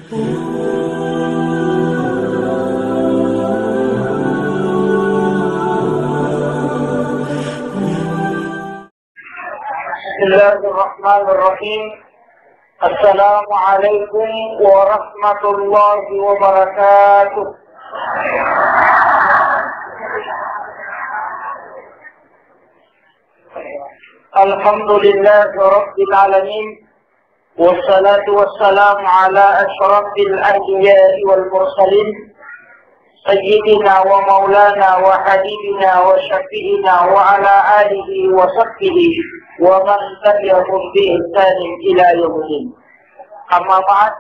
Bismillahirrahmanirrahim. Assalamualaikum warahmatullahi wabarakatuh. Alhamdulillahi rabbil alamin. Wassalatu wassalamu ala asyrafil anbiya'i wal mursalin sayyidina wa maulana wa habibina wa syafi'ina wa ala alihi wa sahbihi wa man tabi'ahum bi ihsanin ila yaumil. Amma ba'd.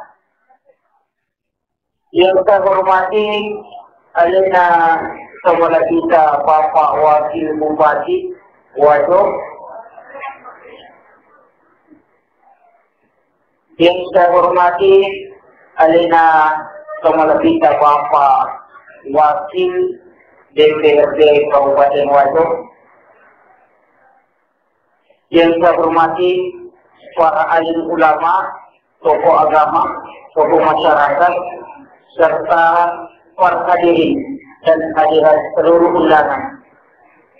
Yang saya hormati alina saudara kita Bapak Wakil Bupati Waduk. Yang saya hormati alina saudara kita Bapak Wakil DPRD Kabupaten Waduk. Yang saya hormati para alim ulama, tokoh agama, tokoh masyarakat, serta para hadirin dan hadirat seluruh undangan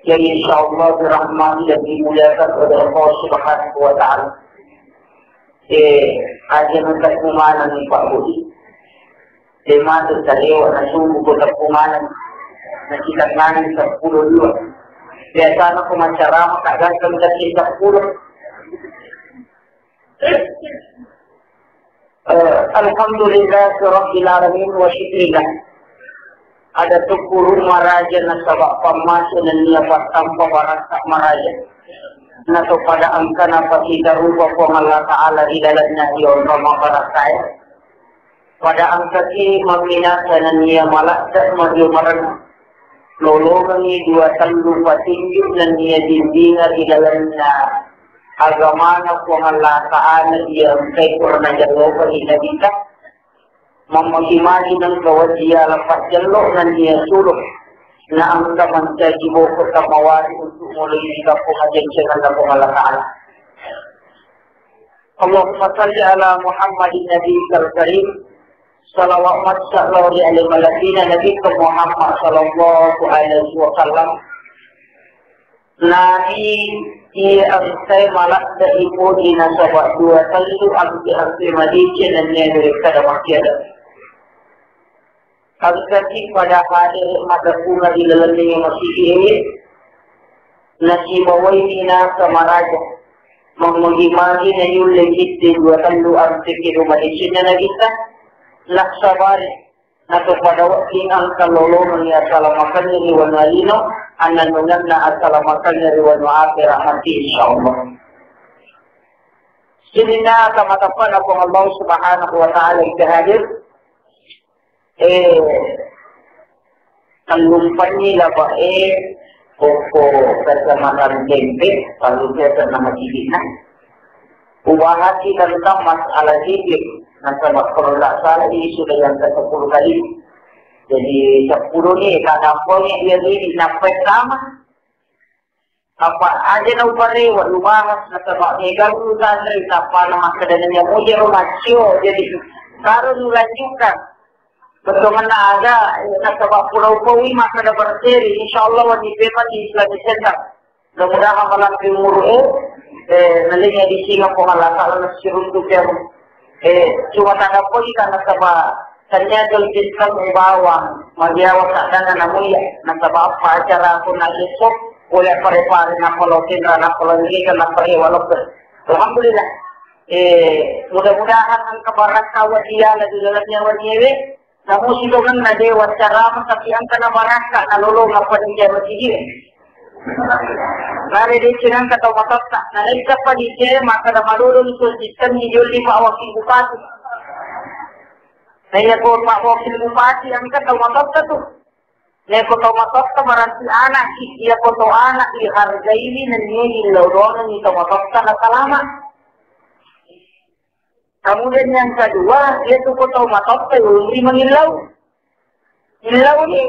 yang insyaallah dirahmati dan dimuliakan oleh Allah Subhanahu wa taala. Aja mentas kumanan ni Pak Budi. Tema tu taliwa na sumu ko kumanan na kita nganan sa 10 biasa na kumacarama kagantang dari 10. Alhamdulillah rabbil alamin wa syukrillah. Ada 10 maraja na sabak pamaso na niyapat tanpa barasa maraja. Na to pada angka na pasida rupa po Allah Ta'ala ilalan na iyon ramang barasay. Pada angka ki maminasa na niya malaksa magyumaran. Lolongan ni 2 talu patinjuk na niya dindingan ilalan na agama na po Allah Ta'ala iya kay kurang na jalokan inabita. Mamagimagi ng kawasiya lapat jalo na niya sulok. Na ang kamanta jiboko kamawari untuk mulai jika pengajian Allah Allah Ta'ala. Allahumma salli ala Muhammadin Nabi Karim. Salawat sallallahu alaihi wa sallam Nabi Muhammad sallallahu alaihi wa sallam. Nabi ang say malak da ipo di nasabat 2 talu ang diarti madice dan niya direkta makiada. Agaknya pada hari mata punga di dalam yang masih ini nasi bawai mina samaraja mengimagi na yung legit di 2 talu ang tikido madisinnya na kita laksabari na to pada waktu ang kalolongan niya salamakan ni riwan walino anan nungan na at salamakan ni riwan waate rahmati insyaallah. Sinina kamatapan ako Allah Subhanahu wa ta'ala ikahadir. Tangumpan nila ba koko kasamakan tempe kalau dia nama cibina ubahati tentang masalah cibik nanti kalau tak salah ini sudah yang ke-10 kali jadi 10 ni kadang-kadang dia ini sampai sama apa aja na upare wa lumangas na tabak ni garutan rin apa nama kedananya mujer masyo jadi karon lanjutkan. Betul mana ada nak sebab pulau-pulau maka ada berseri insyaallah wani peman di Islamic Center. Mudah-mudahan malam timur nalinya di Singapura Allah Taala nasirun tu dia cuma tanda poi karena sebab ternyata kita membawa magiawa sadana namuya nak sebab apa acara pun nak esok oleh pare-pare nak kalau tindra nak kalau ini kan nak pare walaupun alhamdulillah mudah-mudahan ang kabarakawa dia na dalamnya wani namun silogan na dewa cara tapi ang kanabaraka nalulong apa dia masih nare de cinang kata matakta nalika pa di maka na malulong so sistem ni Yuli pa wakil bupati naya ko pa wakil bupati ang kata matakta tu naya ko matakta maranti anak iya ko to anak dihargai ini nangyay ilauronan ito matakta na salama. Kemudian yang kedua, dia tuh tahu matok tuh mengilau. Ilau ni.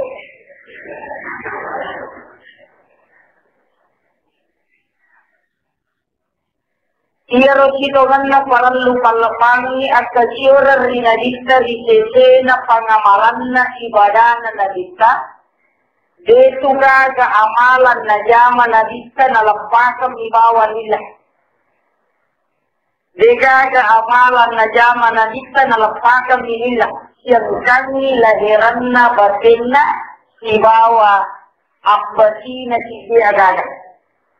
Iyaro sitongan na parang lupalapangi at kasyura rinadita risese na pangamalan na ibadah na nadita. Detu ga amalan na jama nadita na lampakam ibawa nila. Dega ga amalan na jama nadita na lampakam nila. Yang kami lahiran na batin na ibawa akbasi na sisi agada.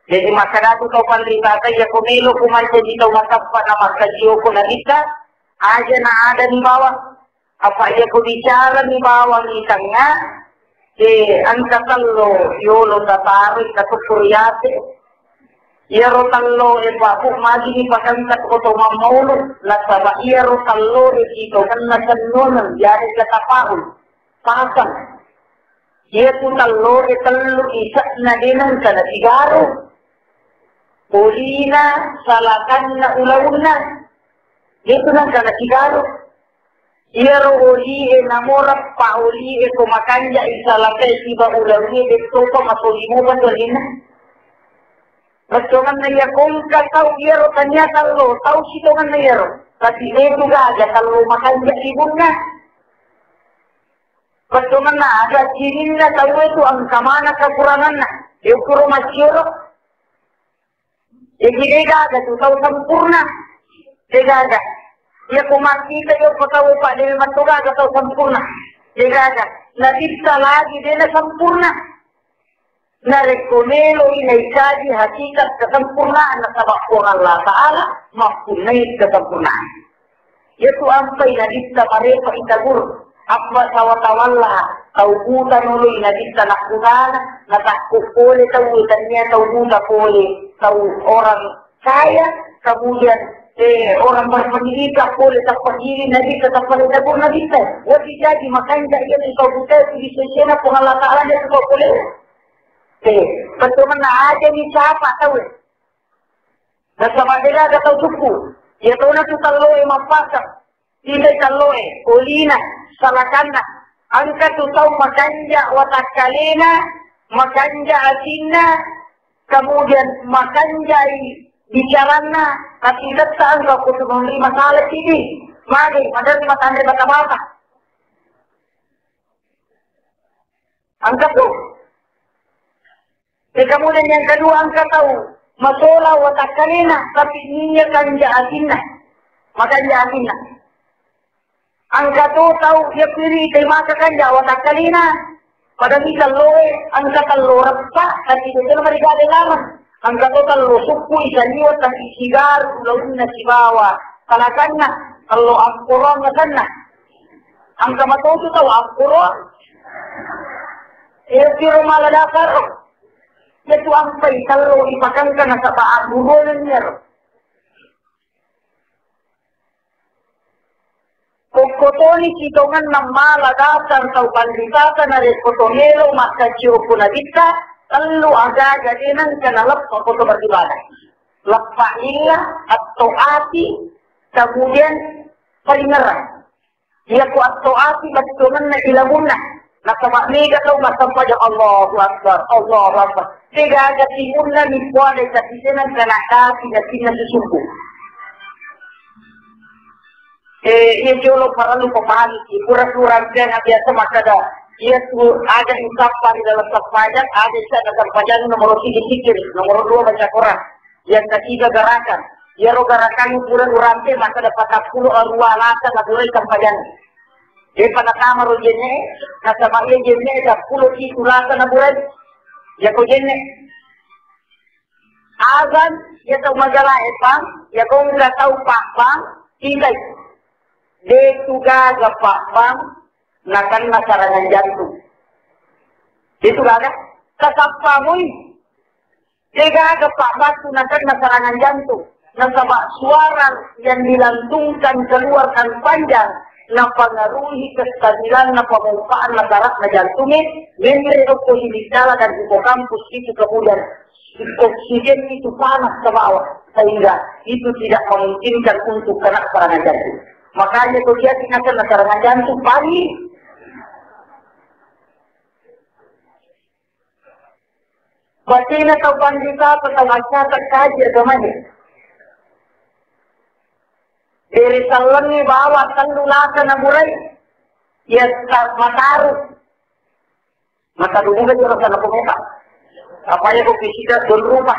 Jadi masyarakat kau panlitata ya kumilo kumaja dito matapa na magkasiyo ko na lita, aja na ada ni bawah. Apa ya ko bicara ni bawah ni tanga, ang katallo yolo tatari katukuryate, iyaro tallo e bapu magi ni pakantat ko to mamaulo, lasaba iyaro tallo e dito kan nasanunan, yari katapahon, pasang. Iya tu tallo e tallo isa na dinang sa nasigaro. Ulina salakan na ulauna. Ito lang ka nasigaro. Iyaro uli e namorak pa uli e kumakanya isalakay siba ulauni. Ito pa masulimuban walina. Pagtungan na iya kung kakaw iyaro kanya talo. Tau situngan na iyaro. Kasi ito gaga talo makanya ibon na. Pagtungan na agad sinin na talo ito ang kamana kakurangan na. Yung puro masyuro. Jadi gaga tu tahu sempurna. Gaga. Dia kumakita yung patawo pa din matugaga tahu sempurna. Gaga. Nagita lagi din na sempurna. Narekomelo inaikaji hakikat kesempurnaan na sabak ko Allah Ta'ala mapunay kesempurnaan. Itu ampay nagita parepa itagur. Apa tawatawala taubutan ulo inagita nakudana natakukuli tawutannya taubuta kuli tahu orang kaya kemudian orang berpendidikan boleh tak pagiri nagita tak palidabur nagita wadi jadi makanya iya ikaw buta di sesena Allah Ta'ala dia suka boleh betul mana aja ni siapa tahu nasama dia ada tahu suku dia tahu na tu talo mapasak tidak talo ulina salakana angka tu tahu makanja watakalena makanja asinna kemudian makanja bicarana tapi tidak angka ku sebelum masalah ini mari padahal lima tanda mata-mata angka tu kemudian yang kedua angka tahu masalah watakalena tapi ninya kanja asinna makanja asinna angka tu tahu dia kiri terima kasih jawab kalina pada misal loe angka kalau rasa tapi itu cuma mereka ada lama angka tu kalau suku isanyo tak isigar lalu nasi bawa kalakannya kalau akuron nakana angka matu tu tahu akuron kiro maladakar itu angka kalau ipakankan nasa baat burunya Kotoni kitongan ng malagasan sa upanditata na rekotonelo makasyo punadita talo aga gadinan kanalap sa koto berdibadah. Lakpaila at toati kemudian palingaran. Dia ku at toati batungan na ilamuna. Nakamakniga daw masampay Allahu Akbar, Allahu Akbar. Tiga agatimun na nipuan ay katisenan kanakati na sinasusuko. Iyo lo parang pemahami, kurang-kurang dia biasa makada. Ia tu ada ucapan di dalam sampaian, ada di sampaian nomor 3 zikir, nomor 2 baca Quran, yang ketiga gerakan. Ia lo gerakan kurang-kurang dia maka dapat 10 rualatan lagurai sampaian. Dia pada kamar ujene, kata maknya jene 10 titulatan lagurai. Ya ko jene. Azan, ya tahu majalah epang, ya kau nggak tahu pak-pak, tidak. Dia juga gapapang nakan nasarangan jantung. Itu ada kasapamui. Dia gapapang nakan nasarangan jantung. Nasabak suara yang dilantungkan keluarkan panjang napangaruhi kestabilan na pemupaan masyarakat na jantungnya memberi posibilitas dan hipokampus itu kemudian oksigen itu panas ke bawah sehingga itu tidak memungkinkan untuk kena serangan jantung. Makanya kalau dia tinggalkan serangan jantung pagi. Batina atau pandita atau wajah terkaji agamanya. Dari salon ni bawa tandulakan na buray. Ya mataru. Mataru ni kan orang sana pumuka. Apa ya ko kisida don rumah.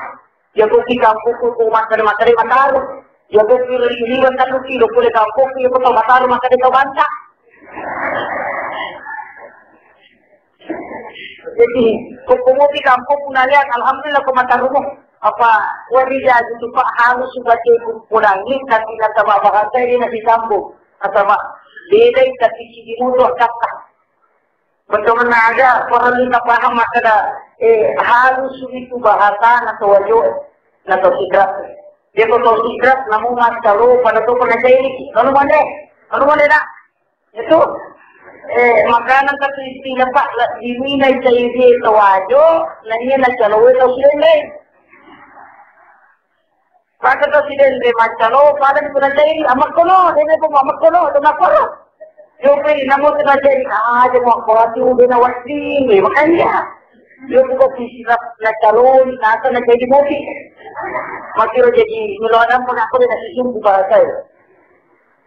Ya ko ki kampu ko matari mataru. Ya ko kilo talu kilo pule kampu ya ko mataru maka de banta. Jadi kung pumuti kampo punalian, alhamdulillah kumataru mo. Apa wariya itu pak harus sudah pulangi kasi natama bahasa ini nasi sambo atau beda kasi sidi mudo kata. Betul naga perlu kita paham makna harus itu bahasa atau wajo atau sigrat. Dia kalau sigrat namun mas kalau pada tu pernah ini, kalau mana dah itu makanan kasi istilah pak diminay sa ide tawajo nanya na chalowe to sile pada to sile machalo pada ni puna jai amakkono dene po amakkono to nakoro yo pe namo to jai aaj mo kwati ude na wasti me makanya yo ko istilah na chalo na to na jai mo ki makiro jadi nilonam pun aku na sisumbu bahasa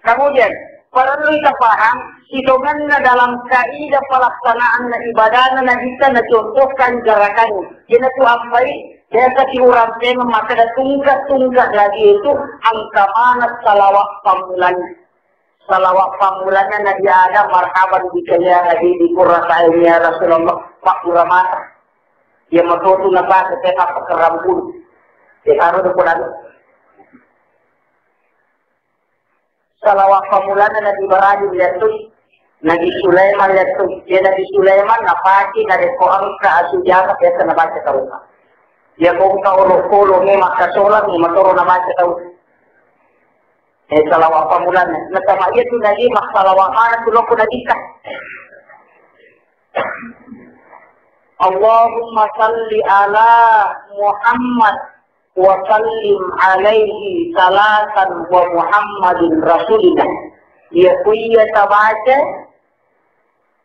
kemudian perlu kita paham, hitungan dalam kaidah pelaksanaan ibadah na kita na contohkan gerakannya. Jadi itu apa ini? Dia kasih orang yang maka ada tungkat lagi itu angka mana salawat pamulannya Nabi Adam marhaban bikaya lagi di kurasainya Rasulullah Pak Uramata. Yang matotu napa ketika pekeram pun. Sekarang itu pun salawat pamulana Nabi Ibrahim liatus, Nabi Sulaiman liatus, dia Nabi Sulaiman napaki dari koang ke asujana biasa nabaca tahu. Dia kong ka olo ni makasolat ni matoro nabaca tahu. Salawat pamulana, natama iya tu Nabi salawat mana tu loko nadika. Allahumma salli ala Muhammad wa sallim alaihi salatan wa Muhammadin rasulillah. Ya kuya tabaca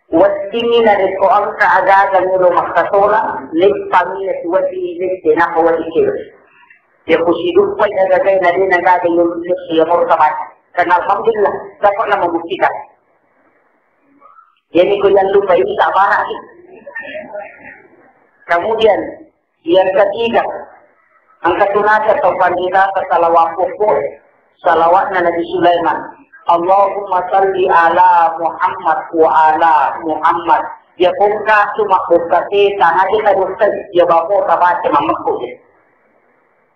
wastingin na rin ko ang kaagagan nilo makasola lipamiyat wati liptina ko wati kiro. Ya kusidupay nagagay na rin nagagay yung siya mo tabaca. Karena alhamdulillah dapat na mabuktikan. Yan ko yan lupa yung sabara. Kemudian yang ketiga, ang katunasa atau pandita sa salawat po, salawat na Nabi Sulaiman. Allahumma salli ala Muhammad wa ala Muhammad. Ya kung ka sumakbukati, tanadi na bukti, ya bako tabaca mamakbukti.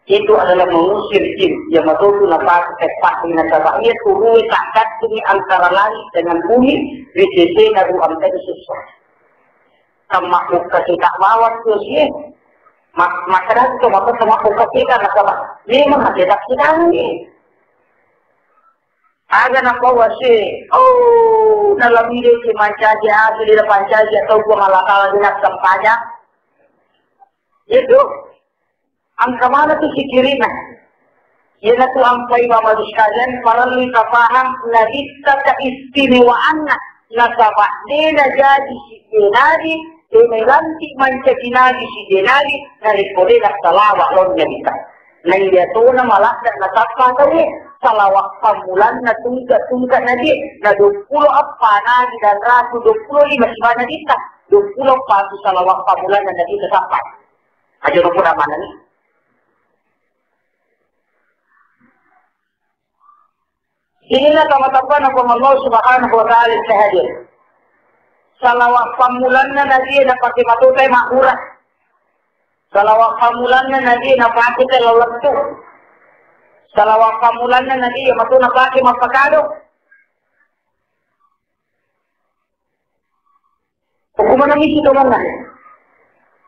Itu adalah mengusir jin yang matutu na pakai na sabah. Ia turui takat ini antara langit dengan bumi, BCC na ruang tadi sesuatu. Makhluk kita mawat tu sih, masyarakat tu makhluk kita nak apa? Memang ada kita ni. Ada nak bawa sih, oh dalam ide si mancaja, si dia pancaja atau gua malakala dinas sempanya. Itu, angka mana tu si kirina? Ia tu angkai mama sekalian, melalui kafaham nabita keistimewaan nasabah dia jadi si kenari. Melantik manca kinagi si denari dari korea salawat lonnya kita. Nang dia tu na malak dan nasapa tadi salawat pamulan na tungkat nadi na 20 apa nadi dan ratu 25 mana kita 20 patu salawat pamulan na nadi sampai. Aja rumput mana ni? Inilah teman-teman Allah Subhanahu wa taala sehadir. Salawat pamulan na nabi na pati matutay makurat. Salawat pamulan na nabi na pati lalagto. Salawat pamulan na nabi matu na pati mapakado. Hukuman ng isi tumangan.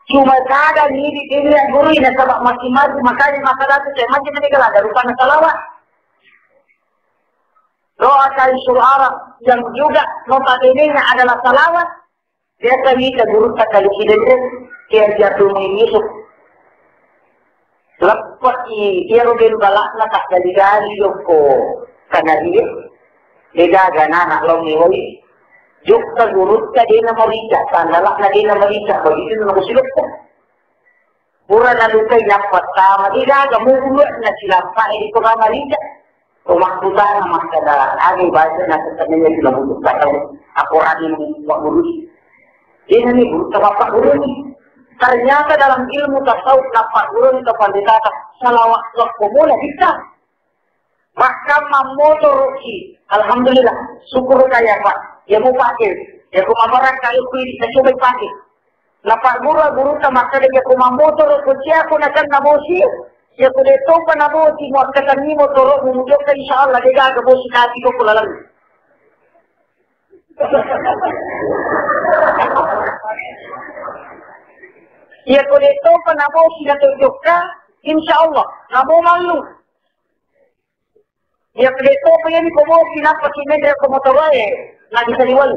Sumasada ni di kini ang guru na sabak makimad makanya makadatu sa macam ni kala rupa na salawat. Doa kali surah yang juga notabene adalah salawat. Dia kami guru kali kidente dia jatuh menyusup. Lepas dia rubin balak na tak gali ko kana dia gana nak long ni juk ka guru ka dia na marica sanalak na dia na marica begitu na musilok ko. Pura na lukay na patama dia gamulo na silapa ko na marica. Rumah kita nama kada lagi bahasa nak sebenarnya sudah butuh kata Al-Quran ini buat guru. Ini nih guru apa guru ini? Ternyata dalam ilmu tasawuf nafas guru itu pandita salawat kumula bisa. Maka mamotoroki, alhamdulillah, syukur kaya Pak. Ya mau pakai, ya kumabaran kayu kuih saya coba pakai. Nafas guru sama kada ya kumamotorok aku nakan nabosi. Ya kulit to pa na mo, si mo katani mo toro, mumujok ka insyaAllah, di gagabo si kati ko kulalang. Ya kulit to pa na mo, si natujok ka, insyaAllah, na mo malu. Ya kulit to pa yan, kumo, sinapasimedra kumotoro lagi sa liwal.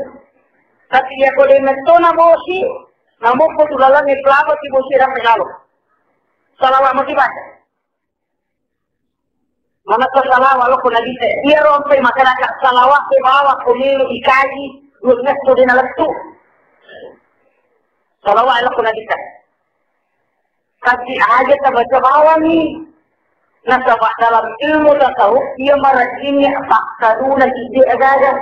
Kasi ya kulit to na mo si, na mo po tulalang, iklamo si mo sirang regalo. Salawat mo si Bata. Mana salawat lo kuna dite dia rompe masyarakat salawat ke bawah kumilu ikaji lunas tu dina letu salawat lo kuna dite kasi aja tabaca bawah ni nasabah dalam ilmu tasawuf dia merajini faksaduna ide agaga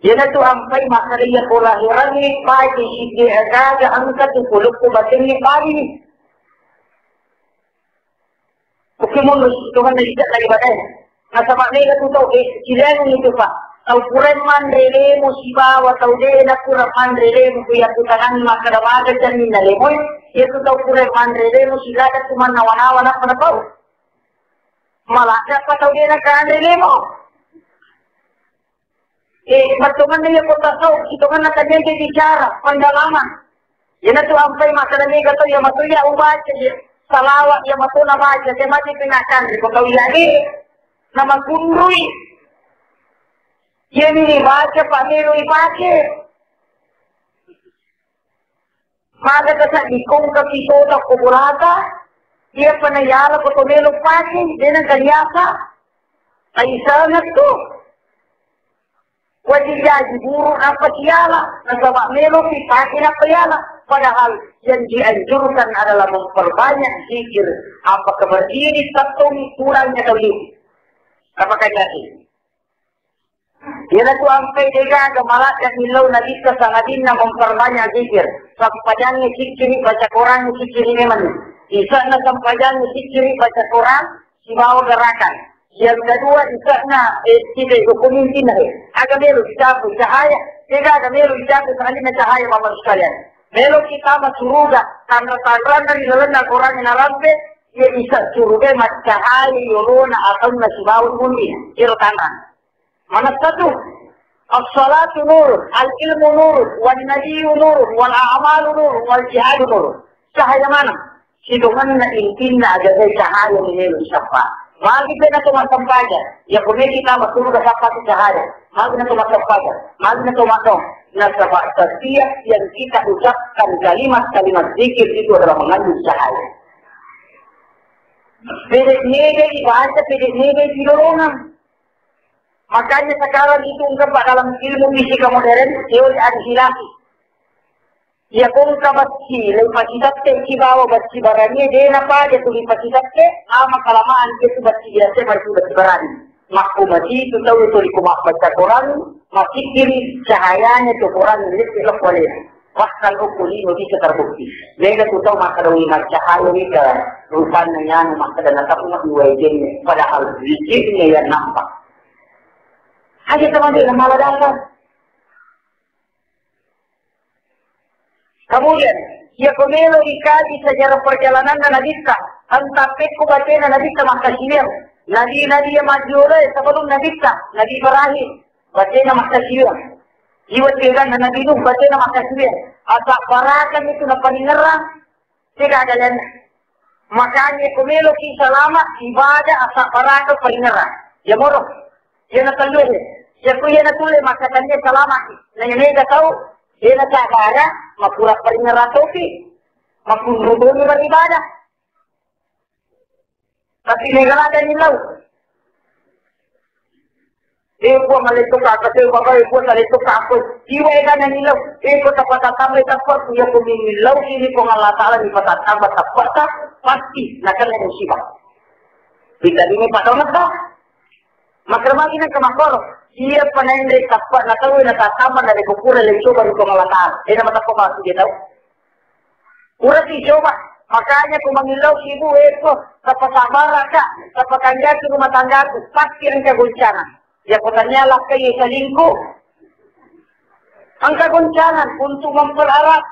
yana tu ampai makariya kulahiran ni pagi ide agaga angkat tu kuluk tu batin ni pagi Pokemon Tuhan tidak lagi badai. Nasa maknanya tu tahu silang itu Pak. Tahu kuren man rele musibah atau de na kurang man rele mukuya tutangan maka damaga dan minna lemoy. Itu tahu kuren man rele musibah tu man nawan-nawan apa na tahu. Malaka pa tahu de na kan rele mo. Berteman dia kota tahu itu kan nak dia bicara pendalaman. Yana tu ampai maka damiga tu ya matuya ubaca dia. Salawat yang mato na baca, saya masih pinakan. Kau tahu lagi, nama kundui. Ia ni baca pamilu ibaca. Maka kesan ikong kapito tak kuburata. Ia penayala ko tumelo pake, dia nang kanyaka. Ay sangat tu. Wajib jadi guru apa siala, nasabak melo pipake na payala. Padahal yang dianjurkan adalah memperbanyak zikir. Apakah berdiri satu kurangnya tauhid. Apakah jadi? Dia tu sampai dia gemalat dan hilau Nabi kesangatin memperbanyak zikir. Sampainya zikir baca Quran zikir ini mana? Di sana sampainya zikir baca Quran si mau gerakan. Yang kedua di sana tidak hukumin tinai. Agak melu dicapai cahaya. Tidak ada melu dicapai sekali cahaya mama sekalian. Melo kita masuruga karena tagran dari dalam Al-Quran yang narampe ia bisa suruga macahai yolona atau nasibau undi irtanan. Mana satu? As-salatu nur, al-ilmu nur, wal nabiyyu nur, wal a'malu nur, wal jihadu nur. Cahaya mana? Sidungan na intinna ada cahaya melo siapa? Mari kita nak sampaikan. Ya kemudian kita masuruga siapa cahaya? Mari kita sampaikan. Mari kita sampaikan. Nasabah setiap yang kita ucapkan kalimat-kalimat zikir itu adalah mengandung cahaya. Pedek-nege dibaca, pedek-nege didorongan. Makanya sekarang itu ungkap dalam ilmu fisika modern, teori anihilasi. Ya kung kabasi, lepas kita bawa basi barangnya, dia apa, dia tulis basi kita, ama kalamaan itu basi biasa, basi barangnya. Makumati itu tahu itu di kumak baca Quran, masih kiri cahayanya itu Quran lihat boleh. Pasal hukum ini bisa terbukti. Mereka tu tahu maka dawi cahaya ini ke rupanya maka dan tak punya dua jenis. Padahal zikirnya yang nampak. Hanya teman-teman malah dasar. Kemudian, ia pemilu dikaji sejarah perjalanan dan nabita. Antapet ku baca nabita maka silir. Nabi yang majure sebelum Nabi Nabi Ibrahim baca nama kasih. Jiwa tiga Nabi Nuh baca nama kasih. Atak barakan itu nak peningerang tidak ada lain. Makanya pemilu kita selamat ibadah atak barakan peningerang. Ya moro. Ya nak tulis. Ya kuya nak tulis maka tanya selamat. Nanya nega tahu. Dia nak cara makurat peningerang topi. Makunrubuni beribadah. Tapi negara ada nilau. Eko malituk apa tu bapa eko malituk apa? Jiwa kan nilau. Eko tapat tambah tapat punya pemilau ini pun Allah Taala di patat tambah tapat pasti nak kena musibah. Kita ini pada mata Makrama gina kamakoro. Iya panendri kappa na tahu na tatama na rekupura lecho baru pengalatan. Ini mata ko masuk dia tahu. Urat dicoba. Makanya kung mangilaw si ibu ito sa pasabara ka, sa patangga sa rumah tangga ko, pasti ang kaguncangan. Ya patanyalak kayo sa lingko. Ang kaguncangan untuk memperharap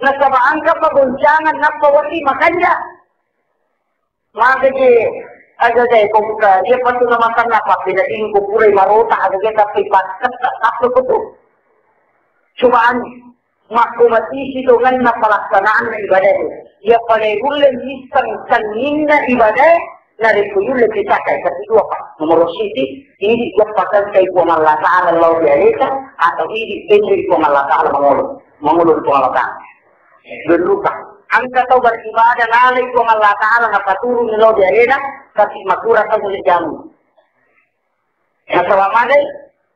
na sabaan ka paguncangan na pawati makanya. Maka agak kung dia patu na matang napak, binating ko puray marota, agak tapi paskat, takto ko to. Cubaan, makumati silungan na palaksanaan na ibadah itu. Ya panegulan isang kanin na ibadah, na repuyul lebih cakai. Tapi dua pak, nomor siti, ini dikatakan kay pumalataan ng law diarita, atau ini dipendri pumalataan mangulong pumalataan. Berlupa. Ang kataw beribadah nalay pumalataan na paturong ng law diarita, kasi makura ka ulit jamu. Nasawamanay,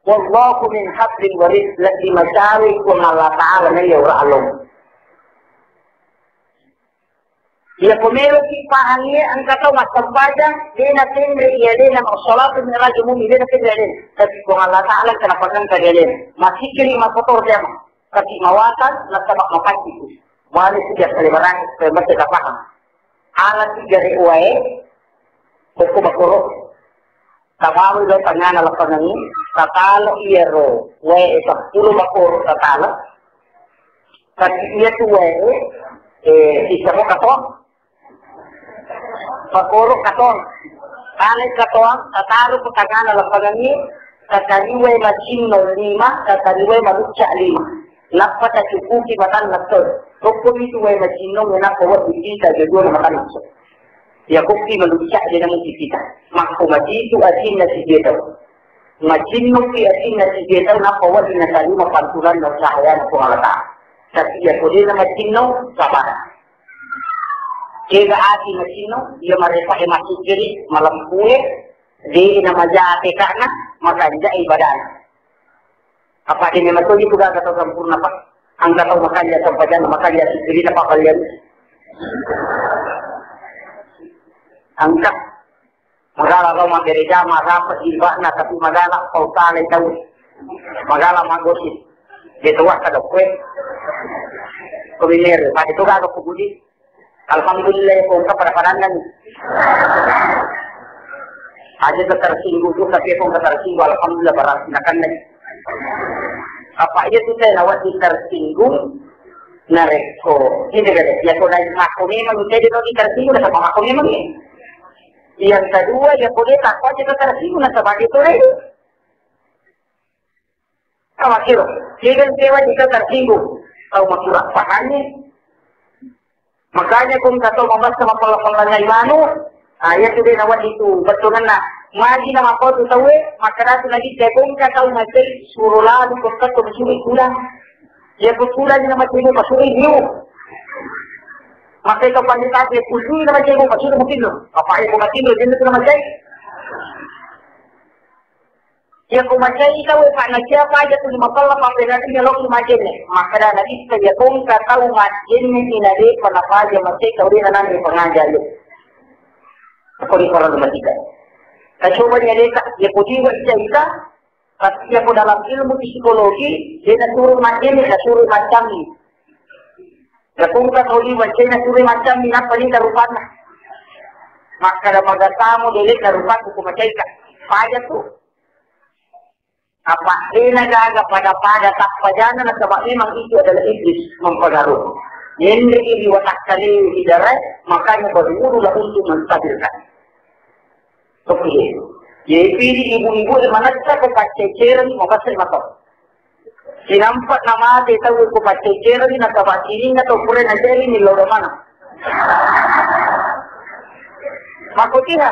wallahu min hablin warid, lagi masawi pumalataan na yawra along. Ya pumero si pahangi ang kataw masambaja, di natin iya din ang salat ng radyo mo, hindi natin din. Kasi kung Allah Ta'ala kanapagan ka din, masikili makotor siya mo. Kasi mawatan, nasabak mapagkikis. Wali siya sa limarang, kaya masya kapahang. Alat siya rin uwae, o kumakuro. Tamawi daw panganalapan ng tatalo iyero, uwae isang puro makuro tatalo. Kasi iya tuwae, isa mo kato, Pakuro katon. Kalit katon, tatalo po taga na lapagani, tataliway macino 5, tataliway malutsa 5. Lapat at chukuki matan naktod. Kukumi tuway macino, nga nakawat ikita, gago na matan naktod. Ya kuki malutsa din ang ikita. Makumati ito asin na si Getaw. Macino ki asin na si Getaw, nakawat din na sali mapantulan ng sahaya na pumalata. Kasi ya po din na macino, sabara. Jika ati masino, ia mereka masih kiri malam kue di nama jati karena makanya ibadah. Apa ini memang itu juga kata sempurna pak? Angkat tahu makanya sempadan makanya kiri apa kalian? Angkat. Magala kau magereja marap ibadah tapi magala kau tali tahu. Magala magosi. Gitu wah kada kue. Kuliner, pak itu gak aku budi. Alhamdulillah kung kaparaparangan. Aja tersinggung juga tapi kung tersinggung alhamdulillah barang sinakan lagi. Apa aja tuh saya lawat tersinggung nareko. Ini kan ya kalau lagi aku memang jadi kalau tersinggung sama aku memang ini. Yang kedua ya boleh takut aja tersinggung sama itu lagi. Sama kira. Jika dewa jika tersinggung tahu maksud pahamnya. Makanya kung kato mabas sa mapalapangan imano, ayat din nawan itu betulan na magi na mako to tawe makarato lagi kung kato natin surulado kung kato masuri kulang. Ya kulang na matino masuri niyo. Makay ka panita ya kulang na matino masuri mutino. Kapay ko matino din na matay. Ya kumacay ikaw pa nagsiapa ya to mapala pa natin yung lok lumajin makara lagi kaya kung kataw majin ni tinali panapa ya masay kawin na namin pangaja yo. Ako rin para lumatika. Kasyuban niya dita, ya kujiwa siya ita, at ya po dalam ilmu psikologi, ya naturo majin ya naturo macam ni. Ya kung kataw liwan siya naturo macam ni napalit na rupan na. Makara magatamo dilit na rupan kung kumacay ka. Paya to. Apa nagaga pada takpajanan at memang itu adalah iblis mempengaruhi. Hindi iliwatak kali idarat, makanya berguru lah untuk menstabilkan. Oke. Jadi ibu-ibu manatsa ko paceceran mo kasi mato. Sinampat na mati tawo ko paceceran na kabatirin na to pure na deli ni loro mana. Makutiha,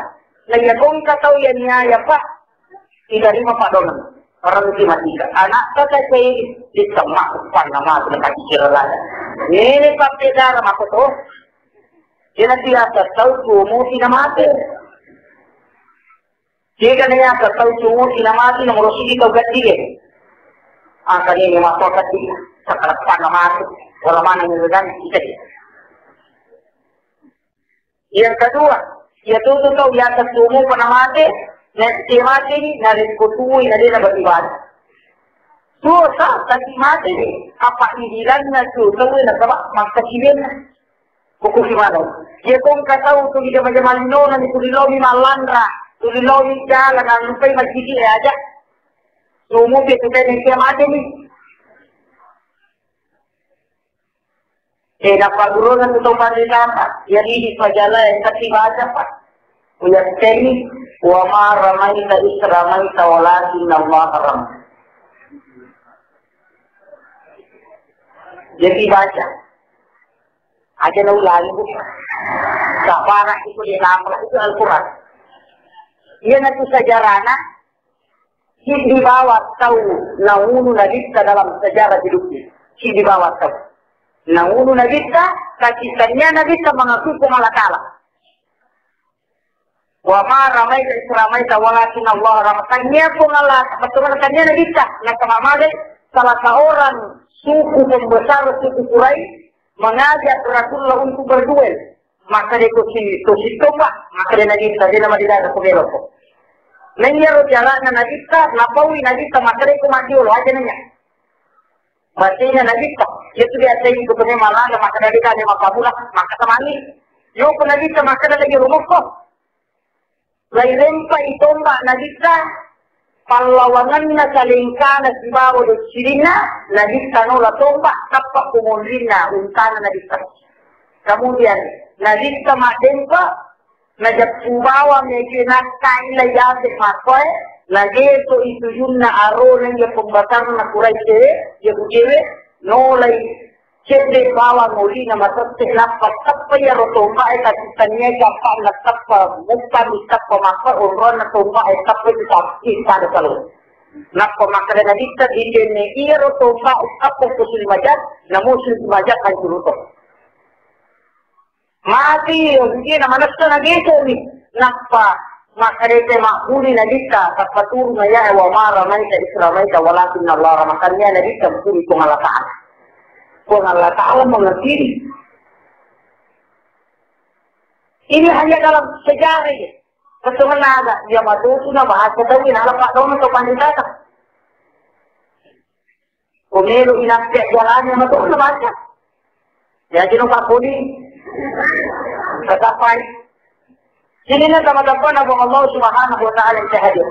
layakong kataw yan niya ya pa. Tidak lima padonan. Orang mesti matikan. Anak kata saya ditemak panama dengan keciralan. Ini pakai darah aku tu. Dia biasa tahu cuma tidak mati. Jika dia tahu cuma tidak mati, nomor sini kau ganti. Angkat ini masuk ke sini. Sekarang panama itu orang mana yang kita. Yang kedua, yaitu tahu dia cuma panama itu. Nanti mati ni, narikutui na din na beribadah. Dosa, nanti mati ni, apa idilan na dosa ni na kaba, magkasimin na. Kukusimano. Dia kung kataw, tuloy ka majamalino na ni tulilomi malandra, tulilomi jalan, ang lupay magkiti aja. Sumubi, kita ni siya mati ni. Napagulunan itong panilata, yalihi pajala, kasi baca pa. Uyateni, wa ma ramaita isramaita walakin Allah haram. Jadi baca. Aja na ulan ko. Sa para ito din itu Al-Quran. Yan na ito sa jarana, hindi bawat tao na uno na lista dalam sejarah hidupnya. Hindi bawat tao. Na uno na lista, kakitannya na lista mengaku kung Allah Ta'ala. Wa ma ramaita isramaita walakin Allah rahmatnya pun Allah betul-betulnya Nabi kita nakamamade salah seorang suku pembesar suku Quraisy mengajak Rasulullah untuk berduel maka dia itu pak maka dia Nabi kita dia nama dia kubelo ko nanya jalan Nabi kita napawi Nabi kita maka dia mati ulo aja nanya matinya Nabi kita itu dia sayang kepada malah maka dia kita makabulah maka temani yo pun Nabi kita maka dia lagi rumah ko Lairempa itomba na dita pallawangan na salingka na sibawo do sirina na dita no la tomba kappa kumulina untana na dita. Kemudian na dita madempa na japubawa medyo nakain la yate makoy na geto itu yun na aro ng pembatar na Quraisy ya kujewe no lay Siyempre, bawang uli na matapos na patapa ya rotomba ay katitannya kapal na tapa bukan tapa maka orang na tomba ay tapa di kita kalau nak pemakaian na dita di dene iya rotomba tapa musul majak na musul majak ay turuto mati hindi na manasta na dito ni nakpa makarete makuli na dita kapaturo na ya wa mara man sa isramaita walakin Allah ramakannya na dita mukuli kung alataan kung Allah Ta'ala mengerti. Ini hanya dalam sejarah. Betul ada dia matutu na bahasa tawin ala pak daw to panditata. Kumelo inakya jalannya matutu na bahasa. Ya jino pak kuni. Tetapai sini na teman-teman Allah Subhanahu wa taala yang hadir.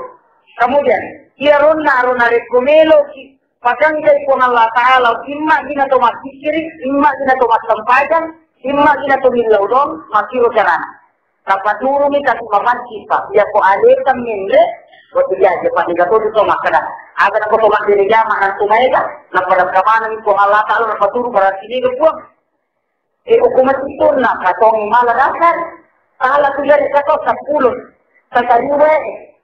Kemudian ia rona kumelo Padang kay kung Allah Ta'ala, imma gina to magkisirik, imma gina to magsampajan, imma gina to milawdon, makiro sarana. Kapaturo mi kasi mamansipa, ya ko aleta minde, o tiga, ya patigato dito makana. Aga na ko to magdirigama ng tumayga, na paragkamanan kung Allah Ta'ala, napaturo para sinigo po. Ukumat ito na, katong maladasan, Ta'ala tuya rin kato sa pulot, sa kaliwe,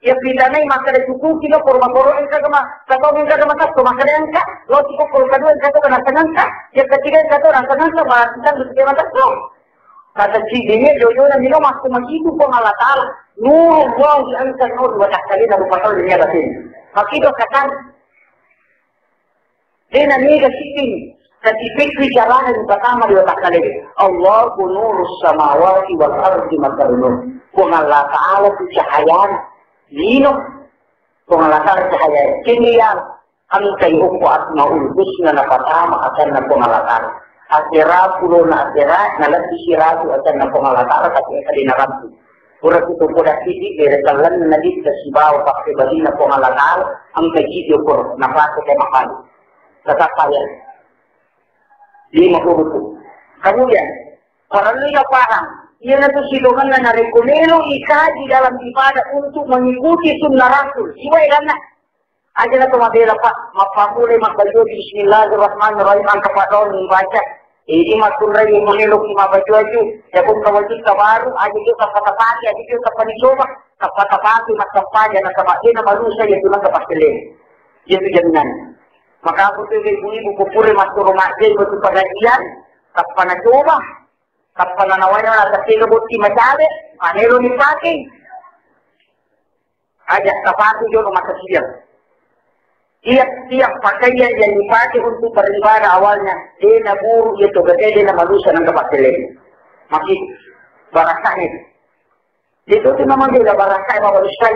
ya pindanay makada cukuki no por makoro enka kama sakau enka kama sakto makada enka lo tiko por kadu enka to kana kananka ya ketiga enka to rangka kananka bahasa lutu kema sakto kata cidine jojo na mino masku makitu ko Allah Ta'ala nur wong enka nur wa takali na rupakal dunia batin makido katan dena niga siting kati fikri jalan yang pertama dia takali Allahu nurus samawati wal ardi makarun ko Allah Ta'ala tu cahaya Lino, pengalasan cahaya kinian, kami kayu ko at maulbus na napatama akan na pengalasan. Atira pulo na atira, nalat siratu akan na pengalasan at kalinarampu. Pura itu poda sidi, berekalan na nadit sa sibaw pakai bali na pengalasan, ang kajidio ko napasok kay makali. Tatapayan. Lima puluh. Kemudian, orang liya paham. Ia itu silungan na narekomelo ikaji dalam ibadah untuk mengikuti sunnah Rasul. Iway lang na. Aja na tumabela pa. Mapamuli, magbayo, bismillahirrahmanirrahim. Ang kapadon, baca. Ini masulay yung manilok ni mabayo ayo. Ya kung kawajid ka baru, aja yung kapatapati, aja yung kapanisoba. Kapatapati, magkampanya, nakabati na malusa, yung lang kapastilin. Yung jaminan. Maka ako ito yung ibu kupuri, masurumajay, betul pagajian. Kapanasoba. Kapag nanawanya na sa buti masabi, panelo ni pati. Aja kapati yun umasasiyang. Tiap pakaian yang dipakai untuk beribadah awalnya, dia naburu itu gede dia malusa ng kapatilen. Masih barasanya. Itu memang dia barasanya malusa.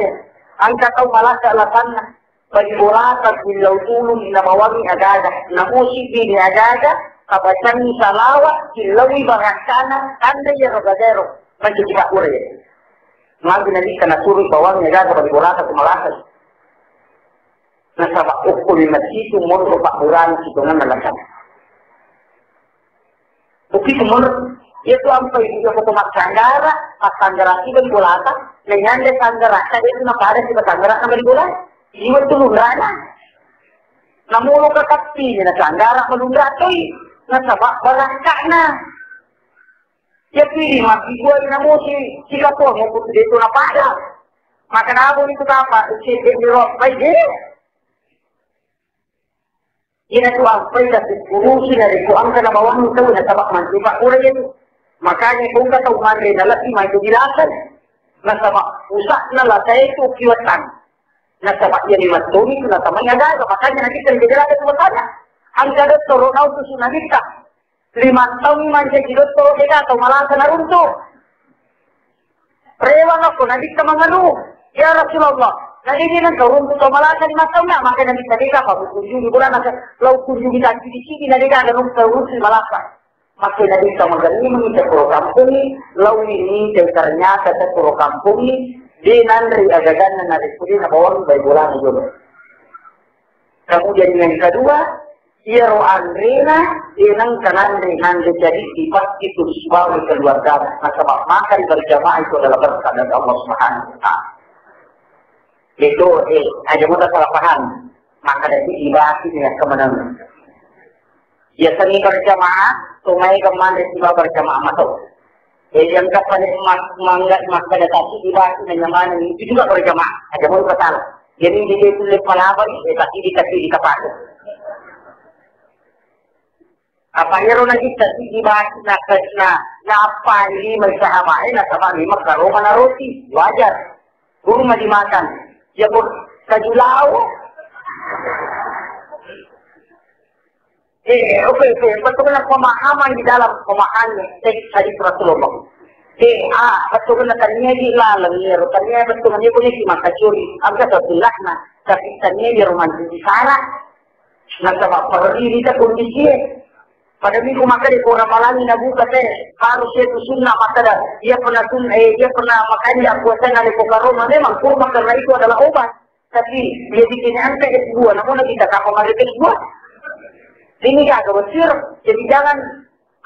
Ang kataw malasa alasan na. Pagbulatag bilaw tulong inamawagi agaga. Namusik din agaga. Kabacan ni salawat. Kilawi bangakana. Anda ya rogadero. Magkikita ure. Mga ginalik ka na suri bawang agaga. Pagbulatag kumalasas. Nasa bakukul na situ mo pakuran situ nga nalasan. Bukti kumur. Itu sampai dia ketemu sanggara, pas sanggara itu bulata, dengan dia sanggara, saya itu nak ada si sanggara nama bulat, jiwa itu lundrana. Namun ke kapi, na sanggara melundra tu, na sabak barangkak na. Dia pilih mati gua namun si kapur mau putih itu apa ada. Maka namun itu apa? Si dirok baik dia. Ini tu apa? Dah urusi dari tuan kena bawang itu na sabak mati pak kurang itu. Makanya kung katauhan rin na laki may tugilasan. Nasama usak na latay ito kiwatan. Nasama yan yung matuni, nasama nga gaga. Makanya nakita yung tugilasan sa matanya. Ang kadoktor, Ronaldo Sunanita. 5 taon man siya kidoktor, kaya ito malasa na rin to. Prewan ako, nandito mga lu. Ya Rasulullah, nagiging ka rin to malasa 5 taon na. Maka nandito ka, pag-usyugi ko na, law kusyugi ka, sigi-sigi, nandito ka, ganun sa rin malasa. Maka Nabi sa magaling sa puro kampung law ini ternyata sa puro kampung di nanri agagan na narisuli na bawang baybulan juga. Kemudian yang kedua, Iro Andrena inang kanandri nanti jadi tiba itu sebuah keluarga. Maka makan berjamaah itu adalah berkah dari Allah Subhanahu wa Ta'ala. Itu ada mudah salah paham. Maka dari ibadah ini kemenangan. Ya seni berjamaah, sungai kemana tiba berjamaah masuk. Yang kapan mangat maka datasi tiba menyamani itu juga berjamaah. Ada mau betul. Jadi dia tulis palabar, tapi dikasih di kapal. Apa yang orang kita tiba na apa ini bersama ini sama lima karoma na roti wajar. Guru mah dimakan. Ya pun kajulau. Okay, betul na pemahaman di dalam pemahaman teks hadis Rasulullah. Betul na tanya di lalang niya, tanya betul na punya si makacuri. Agak sebelah na, tapi tanya di rumah di sana. Nasabak perdiri ta kondisi. Pada minggu maka di kurang malami na buka harus itu sunnah maka dah. Dia pernah makan dia puasa na di Pokaroma memang kurma karena itu adalah obat. Tapi dia bikin angka S2, namun kita kapal ada S2. Ini agak besar, jadi jangan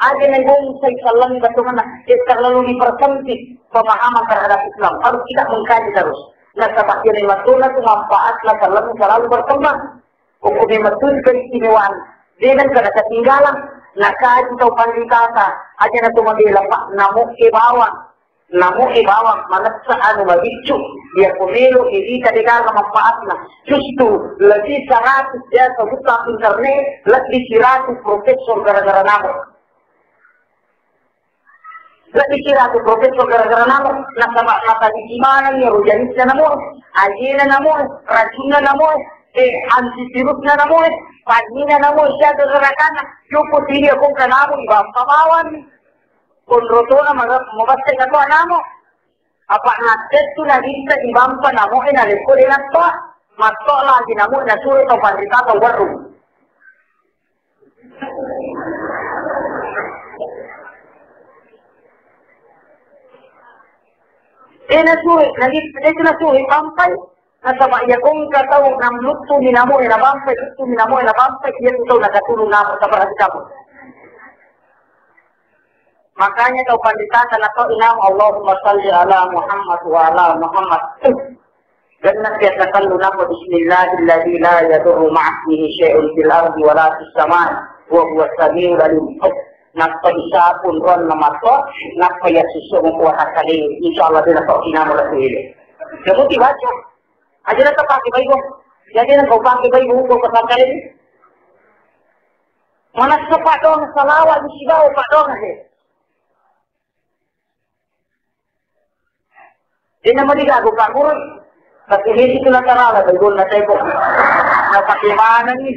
ada yang ngomong saya salam bagaimana terlalu dipersempit pemahaman terhadap Islam. Harus kita mengkaji terus. Nah, sebagian yang matullah itu manfaatlah salam selalu berkembang. Untuk dimatul keistimewaan. Dengan kada ketinggalan. Nah, kaji atau panditata aja na tumagila pa namu ibawang manaksa anu mabicu dia pemilu ini kadang manfaatnya justru lebih 100 ya sebutan internet lebih 100 profesor gara-gara namu nah sama kata di gimana nih rujanisnya namu ajina namu racunnya namu antivirusnya namu pagina namu siya gerakan cukup ini aku kanamu ibang pamawan kung roto na mabastay ka to, anamo. Apa natin ito na dito ibang panamo, inalikuli na to. Mato lagi na mo, nasulit ang pandita sa warung. Nasulit, nasulit, pampay. Nasama, kung katawag ng luto minamo, inabampay, yan ito nagatulong na mo sa parasitamo. Makanya kau panditatan atau inam Allahumma salli ala Muhammad wa ala Muhammad. Dan nasihatkan lunaku bismillahilladzi la yadurru ma'asmihi syai'un fil ardi wa la fis samai wa huwa samiul alim. Napa isapun ron namato, napa ya susu kuat kali insyaallah dia kau inam rasul ini. Kamu dibaca. Aja na pakai bayi jadi na kau pakai bayi kau pasal ini. Mana sepak dong salawat di sibaw pak dong Hindi naman igago ka mo. Kasi hindi ko lang tarala. Bagol na tayo po. Napakimanan ni.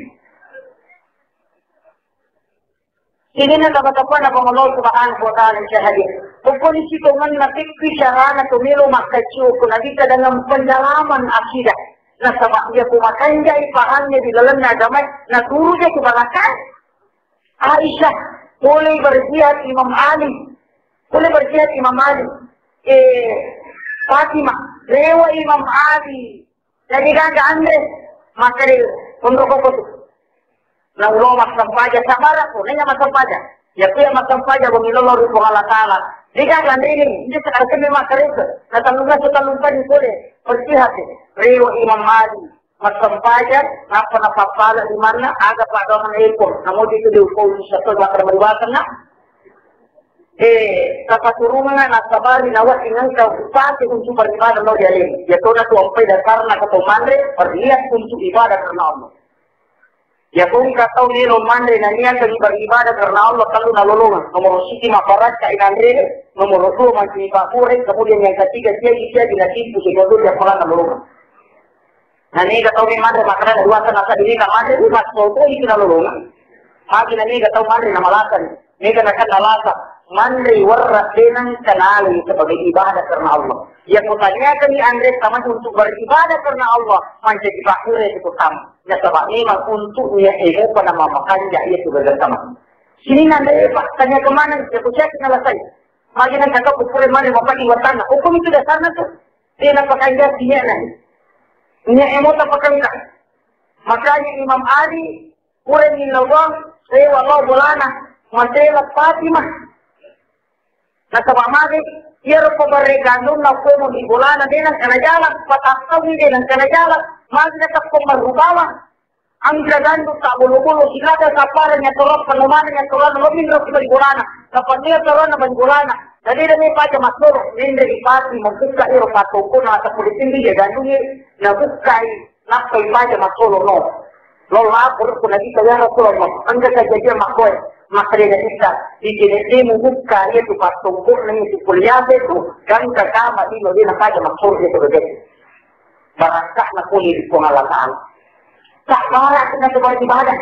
Sini na kapatapuan na pangalaw subhanahu wa ta'ala siya hadir. Kung polisi ko nga natikpi siya na tumilo makkachiyo ko na di ka dalang pendalaman akidah. Na sama dia kumakanja ipahannya di dalam agama na turu dia kebalakan. Aisyah boleh berjihad Imam Ali. Boleh berjihad Imam Ali. Fatimah rewa Imam Ali. Jadi kan Andre maka untuk kau na ulo masampaja sabara ko nanya masampaja ya pia masampaja bumilolo rupo Allah taala diga gandini hindi sa kami makarito na tanunga sa talumpan kole percihati rewa Imam Ali masampaja napa napapala di mana aga pa daw ng ipon namo dito di upo sa to bakar mariwasan na kapaturungan na sabari na wat inang ka upati kung ibadah lo dialin ya to na to ang pwede karena katumandre perlihat untuk ibadah karena Allah. Ya kung kataw nilo mandre na niya kang beribadah karena Allah kalau nalulungan. Nomor 1 maparat ka inandre, nomor 2 magpapure, kemudian yang ketiga dia dinasibu segundo dia pala nalulungan. Na niya kataw ni mandre makaran dua sa nasa dili ka mandre mas soto iki nalulungan. Magi na niya kataw mandre na malasan, niya nakan nalasa mandre warra denang kanali sebagai ibadah karena Allah. Yang kutanyakan ni Andre sama untuk beribadah karena Allah menjadi bakure itu sama. Ya sebab memang untuk dia ilmu pada mamakan dia itu bersama. Sini nanti Pak tanya kemana? Saya cek kenal saya. Magi nak cakap kupure mana bapak di watan. Hukum itu dasarnya tu. Dia nak pakai dia dia nanti. Ini emo tak pakai tak. Makanya Imam Ali pure ni lawang saya walau bolana masalah Fatimah. Nah sebab magi ia rupa berregandum na komo di bolana dia nak kena jalan patah dia nak kena jalan. Magi na takpo marubawan. Ang gagando sa bulu-bulu, silada sa para niya turot, panumanan niya turot, luming rin sa bagulana. Kapag niya turot na bagulana, dali na may paja masluro, hindi ipati, magbuka iro patuko na sa pulitin dia, gano'n niya, nabukay, nakpay paja masluro, no. Lola, puro ko nagita yan ako, ang gagagagyan makoy, makrinaisa, ikiniti mo buka niya, patuko na niya, si pulyate ito, gano'n kakama, ilo din ang paja masluro ito, gagawin. Barangkah na kulit ko nga lakaan. Tak malah kita sebuah ibadah.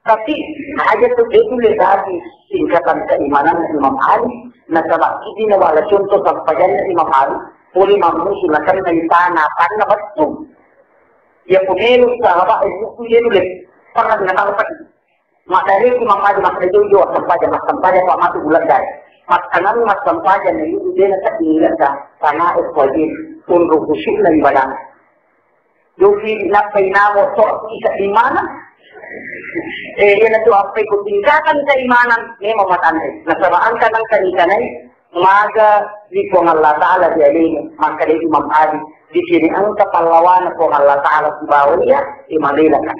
Tapi aja tu itu lagi singkatan keimanan Imam Ali. Nasabak ini wala contoh sampajannya Imam Ali. Puli mamusilakan dari tanah karena betul. Ya pumelu sahabat itu dia pernah mengatakan materi Imam Ali maka itu sampajan Pak Matu bulan dari. Makanan mas sampajan itu dia nak diingatkan tanah wajib untuk khusyuk dan ibadah. Yogi napay na mo so isa imanan. Yan ito ang tingkatan sa imanan ni mamatanay. Nasaraan ka ng kanikanay, maga di ko ng Allah Ta'ala di alin, maka di Imam Ali, di sini ang kapalawan ko ng Allah Ta'ala si Bawaliya, di Manila ka.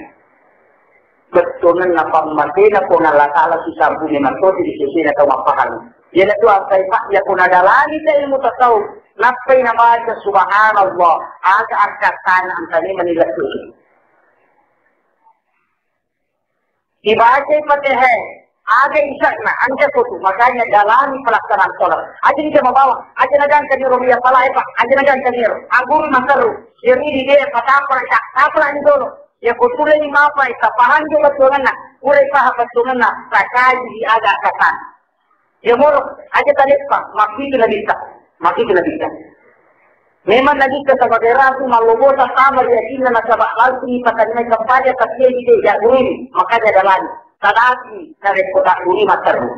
Betul na pangmatila ko ng Allah Ta'ala si Sampu ni Manto, di sisi na tumapahan. Yan ito ang kaipak niya kung nadalani sa ilmu tataw, napay na mga subhanallah, aga arkatan ang kani Manila Susi. Dibaca Fatihah, aga isak na, anja ko tu, makanya dalani pelaksanaan sholat. Aja ni dia membawa, aja nagan kaniro biya pala pak, aja nagan kaniro. Anggur masaru, yeri di dia patapar tak, tapar ni dolo. Ya kutule ni mapa ita pahan juga tunana, urai sahabat tunana, sakaji di aga arkatan. Ya moro, aja tadi pak, maki kena bisa. Memang lagi ke sebagai rasu malubo sa kamar yakin na sabak lalu ni patanya kampanya tapi dia tidak gurih makanya dalam tadaki dari kota gurih masaru.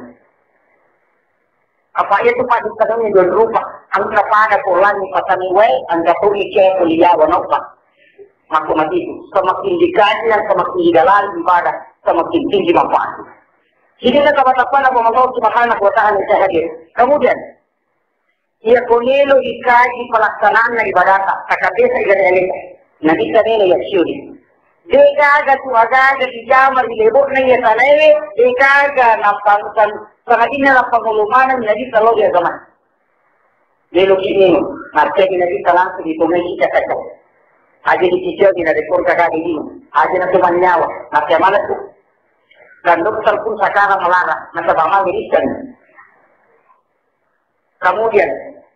Apa itu pak dikatakan yang berupa angka pada polan patani way angka tuli ke kuliah wanokpa. Maka mati semakin dikaji dan semakin dalam ibadah semakin tinggi manfaat. Jadi nak katakan apa Allah Subhanahu wa Ta'ala hadir. Kemudian ia kunilo ikaji pelaksanaan na ibadah kakabisa ibadah nabi kanina ya syuri dekaga tuagaga dijamar dilebok na iya tanay dekaga nampangkan sangatin na pangulumanan nabi kalau dia zaman lelo kini marke nabi talang di tunay kita kata aja di sisi di rekor kakak ini aja na tuman nyawa marke mana tu dan dokter pun sekarang melarang nasabama miriskan. Kemudian,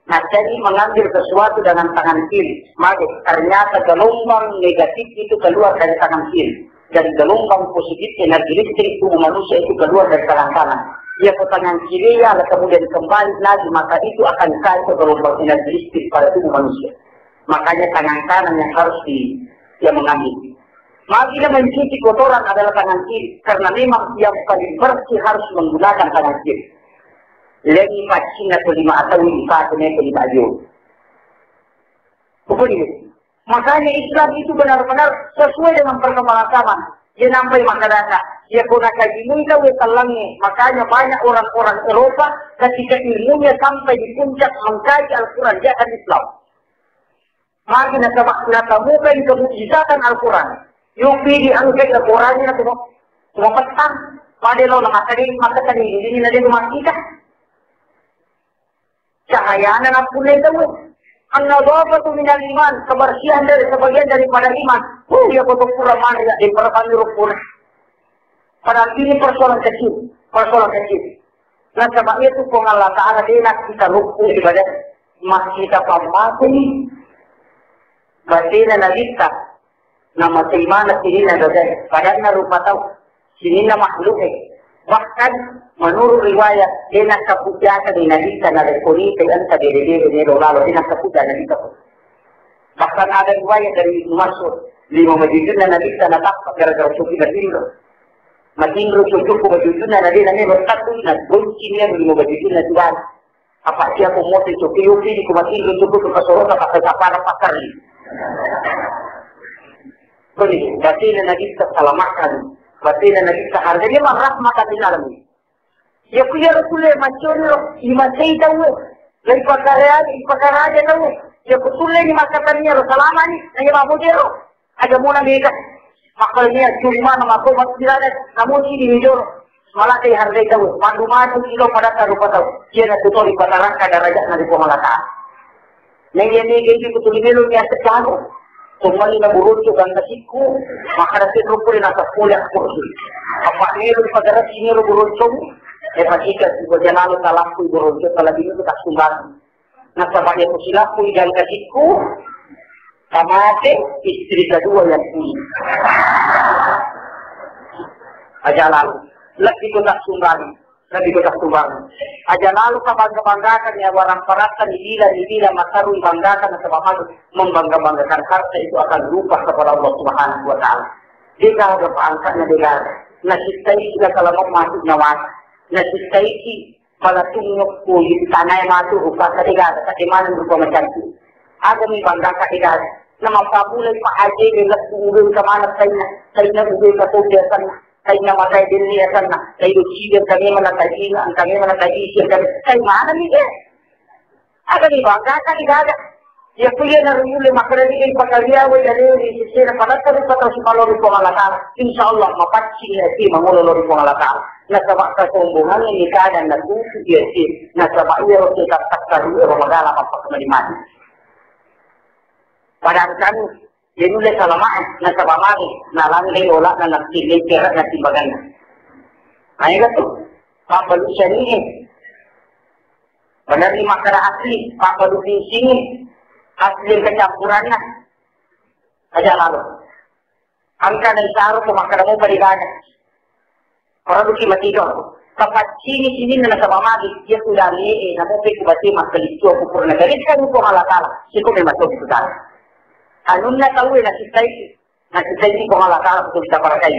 jadi mengambil sesuatu dengan tangan kiri, maka ternyata gelombang negatif itu keluar dari tangan kiri. dan gelombang positif energi listrik tubuh manusia itu keluar dari tangan kanan. Dia ke tangan kiri ya, kemudian kembali lagi, maka itu akan kait ke gelombang energi listrik pada tubuh manusia. Makanya tangan kanan yang harus dia mengambil. Makanya mencuci kotoran adalah tangan kiri, karena memang yang paling bersih harus menggunakan tangan kiri. Lagi macina kelima atau lima kelima jauh. Begitu. Makanya Islam itu benar-benar sesuai dengan perkembangan zaman. Dia nampai masyarakat. Dia gunakan ilmunya wetalangi. Makanya banyak orang-orang Eropa ketika ilmunya sampai di puncak mengkaji Al-Quran. Dia akan Islam. Makanya natamukan kemujizatan Al-Quran. Yung pili ang kaya Al-Quran niya semua petang. Padahal maka tadi ini na din makita. Cahaya na punay daw. Ang nadhafatu minal iman, kebersihan dari sebagian daripada iman. Dia potong kurang mana di perpanjang pun. Padahal ini persoalan kecil, Nah sebab itu kung Allah Ta'ala dinak kita rukun ibadah, mas kita pamati, batina na kita, na masimana sini na dodai. Padahal na rupa tahu, sini na makhluk Bahkan menurut riwayat dia nak kepujakan di Nabi dan ada kurite anta diri lalu dia nak kepujakan Nabi. Bahkan ada riwayat dari Mas'ud 5 majidun na Nabi dan tak gara-gara suki bertingro. Matingro cukup majidun na Nabi nani bertatu na gunci niya 5 majidun na Tuhan. Apa siya ko mo ti suki yuki di kumatingro cukup ke soro na para pakar ni. Kuni dati na Nabi salamatkan. Batina na kita harganya marah maka tinalam. Ya kuya Rasulullah macam ni masih tahu. Lagi perkara aja tahu. Ya Rasulullah ni makatanya Rasulullah ni nanya mahu dia. Ada mula mereka. Makalnya cuma nama aku masih ada. Namun ini hijau. Malah dia harga tahu. Mandu madu kilo pada tarupa tahu. Dia nak tutur di pataran kadar raja nanti pemalata. Nengye nengye itu tulis melu ni asal jago. Sumali na burunto ang nasiku, makarasin ro po rin nasa kuliak po. Apa nilo pagkaras siniro burunto, patika si janalo talakpo burunto, talabi nito kaksumban. Nasa bagay po sila po igang kasiku, kamate, istri kedua yang puli. Aja lalu, lagi ko kaksumban. Aja lalu kabangga-banggakan ya warang paratan nibila makaru banggakan sa pamalo membangga-banggakan harta itu akan lupa kepada Allah Subhanahu wa taala. Jika ada paangkat na dia nasistay sila kalamok masuk nyawa. Nasistay si palatungok po yung tanay masuk upa sa diga sa imanan rupa macam itu. Aga mi bangga ka diga na mapapulay pa aja nilas kung sa manat say na ugay ka to kay namatay din niya sana, kay lucidin kami manatagina, ang kami manatagisir kami, kay mana niya. Aga ni ba, kaka. Ya kuya na rin yung makaraliin pagkaliaway na rin, isisira panatarin pa si palori ko malakala. Insyaallah, mapatsi niya si mangulolori ko malakala. Nasaba ka kumbungan ni kanan na tusi dia si, nasaba iya ro kita takkaru ro magala papakalimati. Padahal kami dia nulis salamaan na sa pamari na langay ola na nagsilay kera na timbagan na. Ay gato, papalusin niya. Benar ni makara asli, papalusin singin. Asli kecampuran na. Aja lalu. Angka na isaro ko makara mo paligana. Para luki matidor. Kapag sini na nasa pamari, dia sudah liye na mo pekubati makalisyo kupur na galit ka po malakala. Siko may matog sudan. Anong na tahu na sisay ko malakala kung kita para kayo.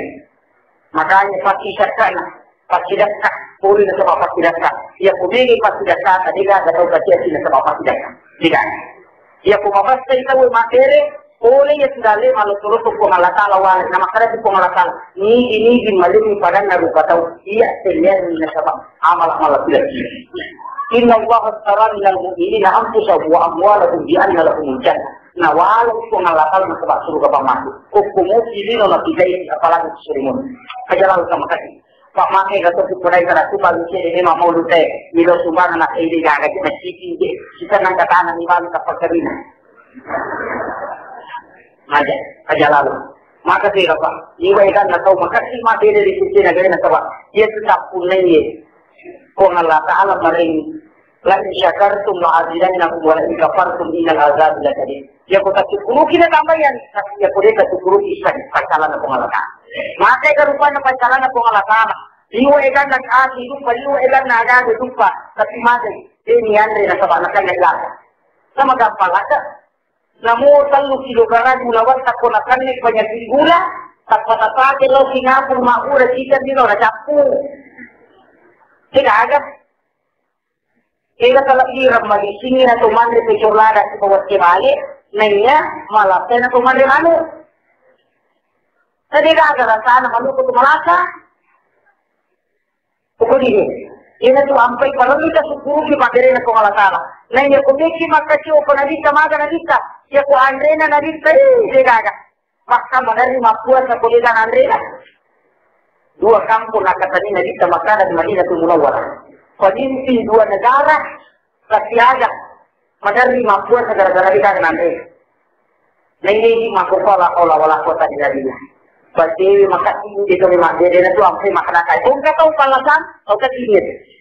Makanya pasidaka, puri na sa pasidaka. Ia pumili pasidaka, tadiga gataw kasi na sa pasidaka. Tidak. Ia pumabasta itaw makere, puli ya sudali malutulot ko malakala wala na makarati ko malakala. Ni malimi padang na rupataw. Ia selian na sa amal-amal pilih. Inna Allah astara minal mu'minina anfusahum wa amwalahum bi anna lahumul jannah. Nah walau pengalatan masuk surga pamaku, hukummu ini nolak tidak apalagi serimun. Kajalan sama kasih. Pak Makai kata kupulai keratu baru sih ini mau lutai. Milo sumbangan anak ini gak ada masjid ini. Kita nangka tangan ini baru tak perkerina. Aja, kajalan. Maka sih apa? Iwa ikan atau makasih mati dari sisi negara nasabah. Dia tetap punai. Pengalatan alam maring. Lagi syakartum la'azilannakum wa la'in kafartum innal azab lakadid. Ya ko tatukuru kita tambayan, tapi ya ko deka tukuru isan pasalan na pangalataan. Makai karupanya pacaran ako alasana. Liwa egan nag-asi dupa, liwa egan na agado dupa. Tapi makai, ini Andre na sabanakan na ilata. Sa magampalata. Namutan mo silugaran mulawat ako na kanik banyak gula. Tapatapake lo singapur maura kita dino na chapu. Tidak agak. Ila kalau irap magisingin na tumandri pecorlada sa bawat kimali, nanya malapte na tumandri ano. Tadi agak rasa na maluko tumalasa. Pukuli ni. Ina tu ampai kalau kita sukuru ki magere na kung alasala. Nanya kumiki makasyo ko na dita maga na dita. Siya ko Andre na dita tidak agak. Maka madari mapuan sa kulitan Andre na. Dua kampung na katani na dita Makkah dan Madinah Munawwarah. Pagimpi dua negara kasi agak madari mapuan sa gara-gara kita Andre. Na hindi makukala wala kota di Madinah. Pati makasih dito ni Madinah na tu ampai makanakay. Kung kataw palasan, o katinit.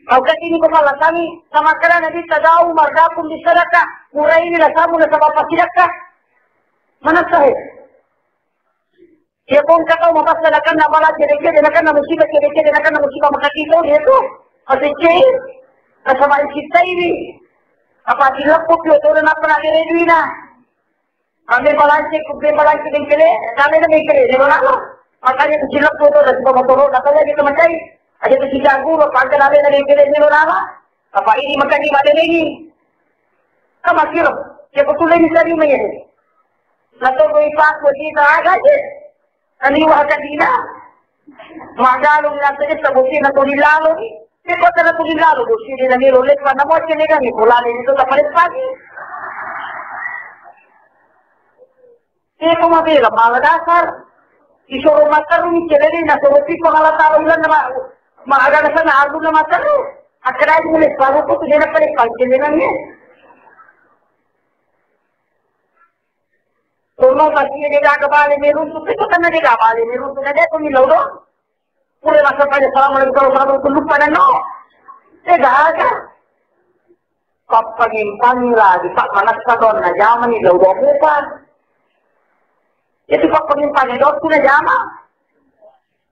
Kau ini kemalasani sama kala nabi tadau mardakum di sadaka murai ini lasamu na sabab pasidaka mana sahih ya pun kata mapasalakan na bala kede-kede na kan na musibah kede-kede na kan na musibah makatito itu asike kasama kita ini apa dilapot yo to na pala kede na kami balanse din kele kami na may kele di ba makanya dilapot to sa pamotoro na kaya kita macay. Ada tu si jago, pangkat nabi na rin kaya nilo nama. Apa ini makan di mana lagi? Sama kiro, siya patuloy ni sari mo yan. Nato ko ipak ko dito agad eh. Naniwa ka din na. Magalong lang sa sa busi na tulilalo eh. Kaya ko na tulilalo, busi din na nilulit pa na mo siya nila. Pulali nito sa palit pagi. Kaya ko mabila, mga dasar. Isuro matarong ikilali na surupi ko halataro ilan na maaga na sa naardo na mataro. At kaya yung ulit, bago ko ito na palit pagkilinan niya. Kung mo kasi yung nagagabali meron ito, ito ka na nagagabali meron ito na dito nilaw doon. Pura nasa pa niya sa mga nagkaroon tulog pa na no. Aga. Kapag-impang nila, di pa manas ka doon na yaman nilaw doon mo pa. Ito pag-impang niya doon, kunayama.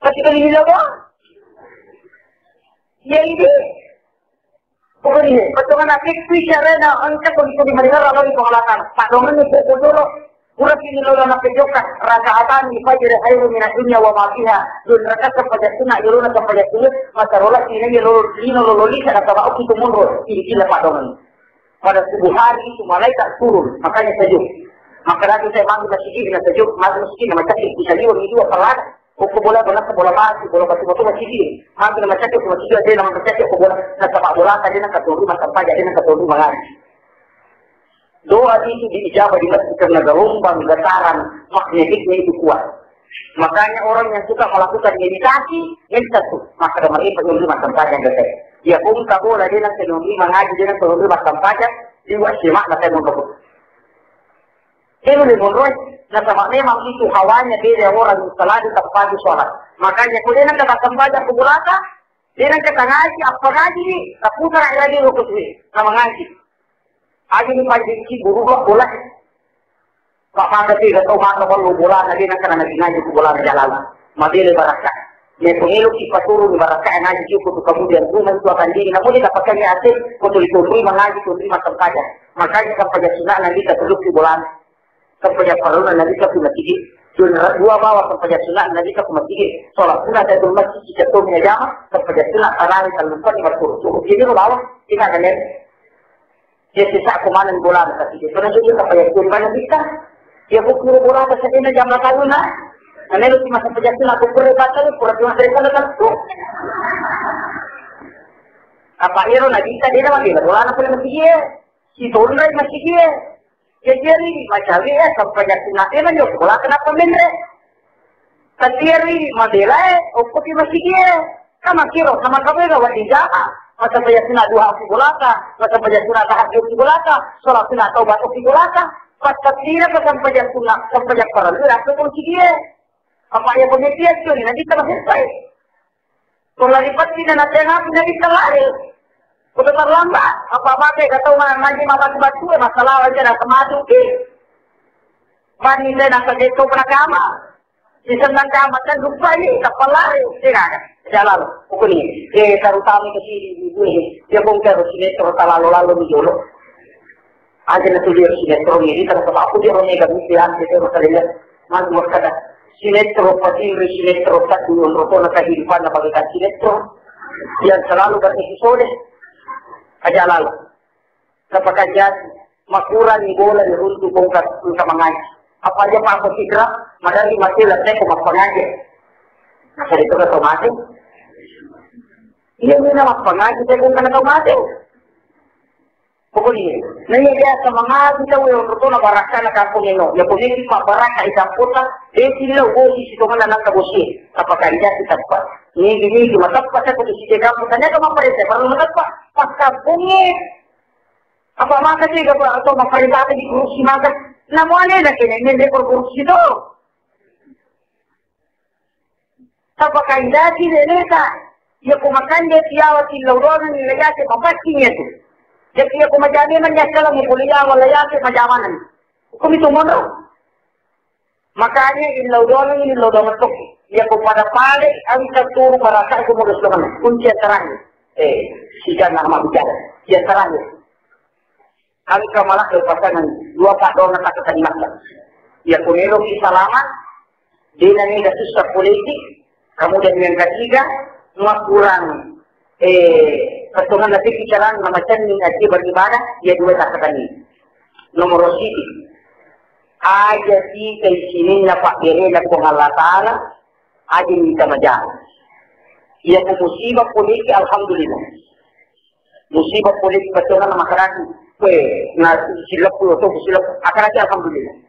Kasi kanilaw doon. Ya ini, pokoknya, betul kan? Kisah na, angkat begitu di mana ramai pengalatan. Pak Dongan itu bodoh, pura sini lo nak pejokan, rakaatan di fajr khairu min dunya wa ma fiha. Dun rakaat kepada sunnah, yuruna kepada sunnah, maka rola ini lo lisa dan tahu itu mundur. Ini Pak Dongan. Pada subuh hari itu malaikat turun, makanya sejuk. Maka lagi saya manggil masjid dengan sejuk, masuk masjid dengan masjid bisa lihat ini dua pelat. Ko bola mati, bola pati moto masigi. Hampir na macake ko masigi ade na macake ko bola na sama bola tadi na katuru makampa jadi na katuru mangan. Doa itu diijabah di masjid karena gelombang getaran magnetiknya itu kuat. Makanya orang yang suka melakukan meditasi, yang satu, maka mereka penuhi macam saja gede. Dia pun bola dia na penuhi mengaji dia na penuhi macam saja, dia simak na penuhi kabut. Ini menurut na sama memang itu hawanya beda orang salah di tempat sholat. Makanya kalau dia nak kata tempat kubulata, dia nak kata ngaji apa ngaji ni, tak putar lagi rukun ni, nama ngaji. Aji ni pagi ni guru bola. Pak Manda tidak tahu mana kalau bola lagi nak kena ngaji kubulata jalan. Madile baraka. Dia pengilu kita turun baraka ngaji cukup kemudian rumah itu akan diri. Namun dia dapatkan ni asyik, kau tulis mengaji kau terima tempat. Makanya sampai sunnah nanti kita duduk di bola. Kepada paruna Nabi ka masjid dua bawa kepada sunat Nabi ka masjid sholat sunat dari masjid jika tu menyajama kepada sunat arang kalau bukan di masjid jadi lo bawa tidak ada dia sisa kumanan bola tapi dia pernah juga kepada sunat bisa dia buku bola pasal ini jam tahun na ane lu cuma sampai sunat buku batal pura cuma dari sana kan tu apa iro Nabi ka dia lagi bola na pernah masjid si turun dari masjid. Jadi macam ni sampai jatuh nanti mana jauh bola kenapa mendre? Tapi Madela okey masih dia. Sama kiro sama kamu juga wajib jaga. Macam jatuh nak dua okey bola ka, macam jatuh nak tahap okey bola ka, solat nak taubat okey bola ka. Pas dia sampai jatuh nak sampai jatuh perlu rasa pun dia. Apa yang punya dia tu ni nanti terus selesai. Kalau lipat kita nak tengah nanti terlari. Udah terlambat, apa-apa kata orang ngaji mabat batu masalah aja dah kemadu ke. Bani saya nak kerja itu penagama. Di senang kama kan lupa ni, tak pelari. Tidak, jalan. Pukul ni. Terutama ke sini, dia bongkar sinetron lalu di jolo. Aja na tuloy sinetron ni, terus aku dia orang yang mesti anti terus terlihat. Mana berkata sinetron pasti sinetron tak dulu roto nak kehidupan nak bagikan sinetron yang selalu berepisode. Aja lalu. Kapag jadi makuran ni bola ni untuk bongkar untuk mengaji. Apa aja Pak Sikra, madali masih letih kok pengaji. Masa itu ke otomatis. Iya mina mas pengaji saya bukan otomatis. Pokoknya, nanya dia semangat kita yang betul nak baraka nak kampung ini. Ya punya kita baraka di kampung lah. Dia tidak boleh situ mana nak kabusi. Apakah dia kita dapat? Ini cuma dapat saya putus situ kampung. Tanya ke mana saya perlu dapat pas kampungnya. Apa maka sih kalau atau masyarakat di kursi maka namanya nak kena ni kursi tu. Siapa kaidah di desa? Ia kumakan dia tiawat di lorong ni lega ke tempat kini tu. Jadi ia kumajami menjadi ni kuliah walaya ke majaman. Hukum itu mana? Makanya di lorong tu. Ia kupada pale angkat turun merasa aku modus dengan kunci terang. Siapa nama bicara? Dia terang. Kami kamalah pasangan dua pak doang nak kata di makna. Ya kunelo kisalaman, dia nanti dah susah politik. Kemudian yang ketiga, kurang pertemuan nanti bicara macam ni aja beribadah, dia dua kata ini. Nomor satu, aja si ke sini nak beri nak Allah Taala, aja minta majal. Ya musibah politik, alhamdulillah. Musibah politik pertemuan masyarakat. Na silap po to silap akarati alhamdulillah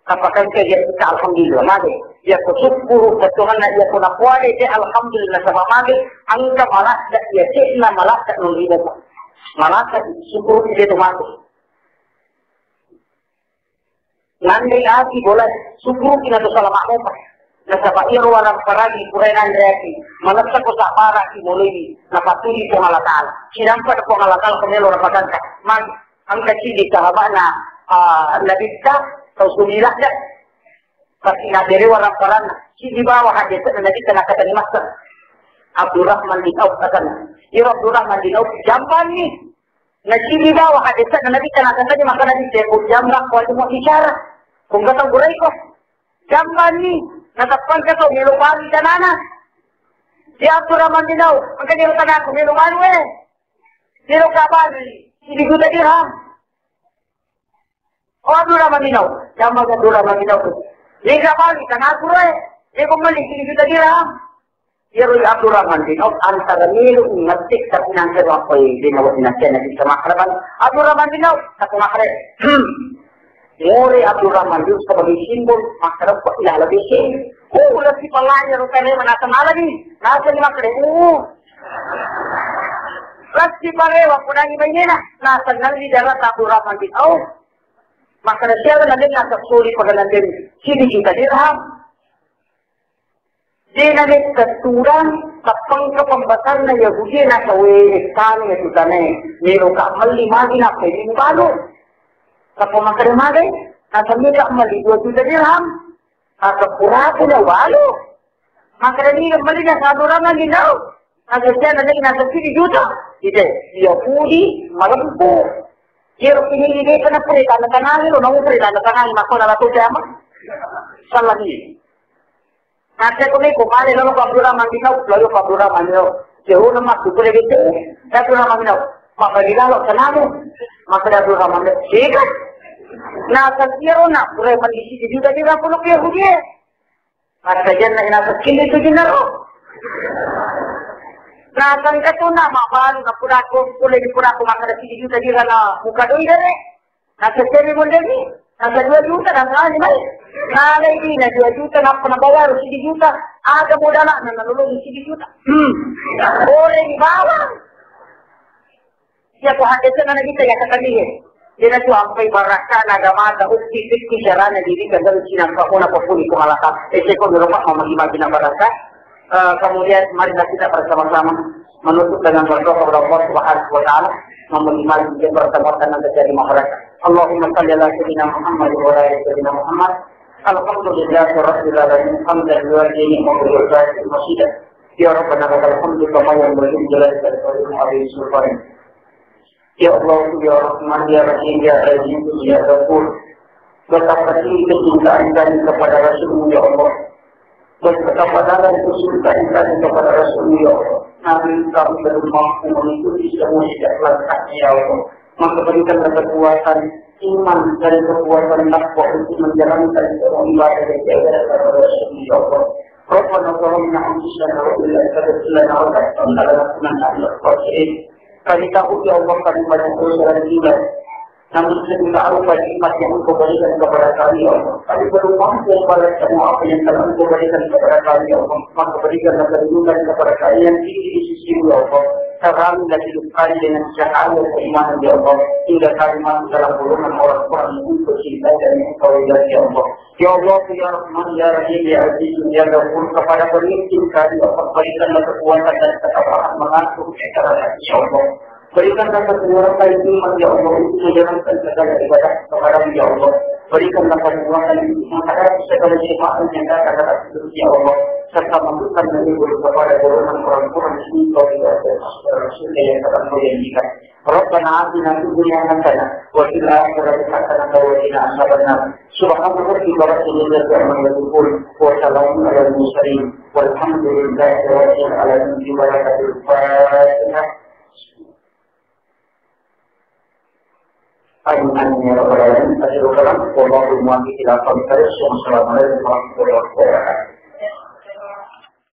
kapakan ke dia kita alhamdulillah mage dia ko syukur betulan na dia ko na kuali dia alhamdulillah sama mage angka malah dia cekna malah tak nulida malah syukur dia tu mage nandai ati bola syukur kita tu salah makmum na sa bairo warang paragi kurenan reaki malah sa ko sa para ki molini na patuli ko halakal sinampa ko halakal ko melo na patanta mag ang kecil di kahaba na labita atau sumilah dah. Pasti nak dari orang orang si di bawah hadis na nabi kena kata ni master. Abdurrahman bin Auf kata. Ya Abdurrahman bin Auf jamban ni. Na si di bawah hadis na nabi kena kata ni maka nabi dia jamrak ko mo isyarat. Kung katong guray ko. Jamban ni natapan ka to nilupani kanana. Si Abdurrahman bin Auf ang kanila tanan ko nilupani we. Sino ka ba? Hindi ko dirham. O Abdurrahman bin Auf. Jama ka Abdurrahman bin Auf. Liga bali, tanaguro eh. Kung mali, hindi ko dirham. Pero yung Abdurrahman bin Auf, antara nilo, ngatik sa pinangkero ako yung ginawa sinasya na sa makaraban. Abdurrahman bin Auf, sa kumakarep. Ngori Abdurrahman bin Auf, sa bagay simbol, makarap ko ilalabisin. Wala si palanya, rin tayo nasa malagi. Nasa ni makarep. Pasti parewa punang iba niya na nasa nang lidara Abdurrahman bin Auf. Maka siya na din nasa suri pagalalim sini kita dirham. Di na din katuran sa pangkapambasal na Yahudi na sa wekani ito tanay. Nilo ka malimagi na pwede mo balo. Sa pumakarimagay, nasa nila mali 2 dirham. Nasa purato na balo. Maka nila mali na sa Abdurrahman bin Auf. Nasa siya na din nasa 7 juta. Ite, Yahudi, malampu. Pero pinili ka na po, tanang-tanangin o nangupri, tanang-tanangin, ako na nato siya mo. Saan lagi? Kasi kung may kumali na ko Abdurrahman bin Auf, layo ko Abdurrahman bin Auf. Siya naman, tutulog ito. Abdurrahman bin Auf, makaligalo sa namin. Maka Abdurrahman bin Auf, sikat. Nasa siro na, pura yung mag-isisi dito, di ba puno kaya Yahudi eh. Para dyan na inasas, hindi ito dinaro. Nasaan ka to na, mabalo na pura ko, kulay di pura ko makadasili juta di na muka doy dere. Nasa seri mo dere, nasa 2 juta, nasa ani may. Nalay di na 2 juta na panabawaro, 7 juta. Aga mo dala na nalulong 7 juta. Ore di bawang. Siya ko hadesa na nagita ya kakalihin. Di na siya ang kay baraka na gamada, ukti-ukti siya na diri ka dahil sinampa ko na papuli ko malaka. Ese ko nilumpak mamag-imagine ang baraka. Kemudian marilah kita bersama-sama menutup dengan berdoa kepada Allah Subhanahu wa taala menerima pertemuan dan terjadi masyarakat. Allahumma shalli ala sayyidina Muhammad wa ala ali sayyidina Muhammad Alhamdulillah rabbil alamin hamdan liwalidaini wa liwalidayil masjidah. Ya Rabbana lakal hamdu kama yanbaghi li jalali wajhika wa li sultanik. Ya Allah, ya Rahman, ya Rahim, ya Aziz, ya Ghafur. Betapa tinggi kecintaan kami kepada Rasul-Mu ya Allah. Betapa dalam kecintaan kami kepada Rasul-Mu ya Allah. Nabi kami belum mampu mengikuti semua setiap langkahnya ya Allah. Maka berikanlah kekuatan iman dan kekuatan nafsu untuk menjalankan semua ibadah dan ibadah kepada Rasul-Mu ya Allah. Rabbana zalamna anfusana wa illam taghfir lana wa tarhamna lanakunanna minal khasirin. Kami tahu ya Allah kami banyak dosa dan gila. Namun kita tahu nikmat yang Engkau berikan kepada kami ya Allah. Kami belum mampu membalas semua apa yang telah Engkau berikan kepada kami ya Allah. Maka berikanlah kedudukan kepada kami yang tinggi di sisi-Mu ya Allah. Teranglah hidup kami dengan cahaya keimanan ya Allah. Hingga kami masuk dalam golongan orang-orang yang Engkau cintai dan Engkau ridhai ya Allah. Ya Allah, ya Rahman, ya Rahim, ya Aziz, ya Ghafur, kepada pemimpin kami ya Allah. Berikanlah kekuatan dan ketabahan mengatur acara ya Allah. Berikanlah kekuatan iman ya Allah untuk menjalankan segala ibadah kepada-Mu ya Allah. Berikanlah kekuatan menghadapi segala cobaan yang datang atas hidup ya Allah. Serta mampukan diri kepada golongan orang-orang yang Engkau ridhai Rasul yang telah Engkau janjikan. Rabbana atina fid dunya hasanah wa fil akhirati hasanah wa qina adzabannar. Subhana rabbika rabbil izzati amma yasifun wa salamun alal mursalin walhamdulillahi rabbil alamin. Barakatul Fatihah. Amin ya rabbal alamin. Assalamualaikum warahmatullahi wabarakatuh.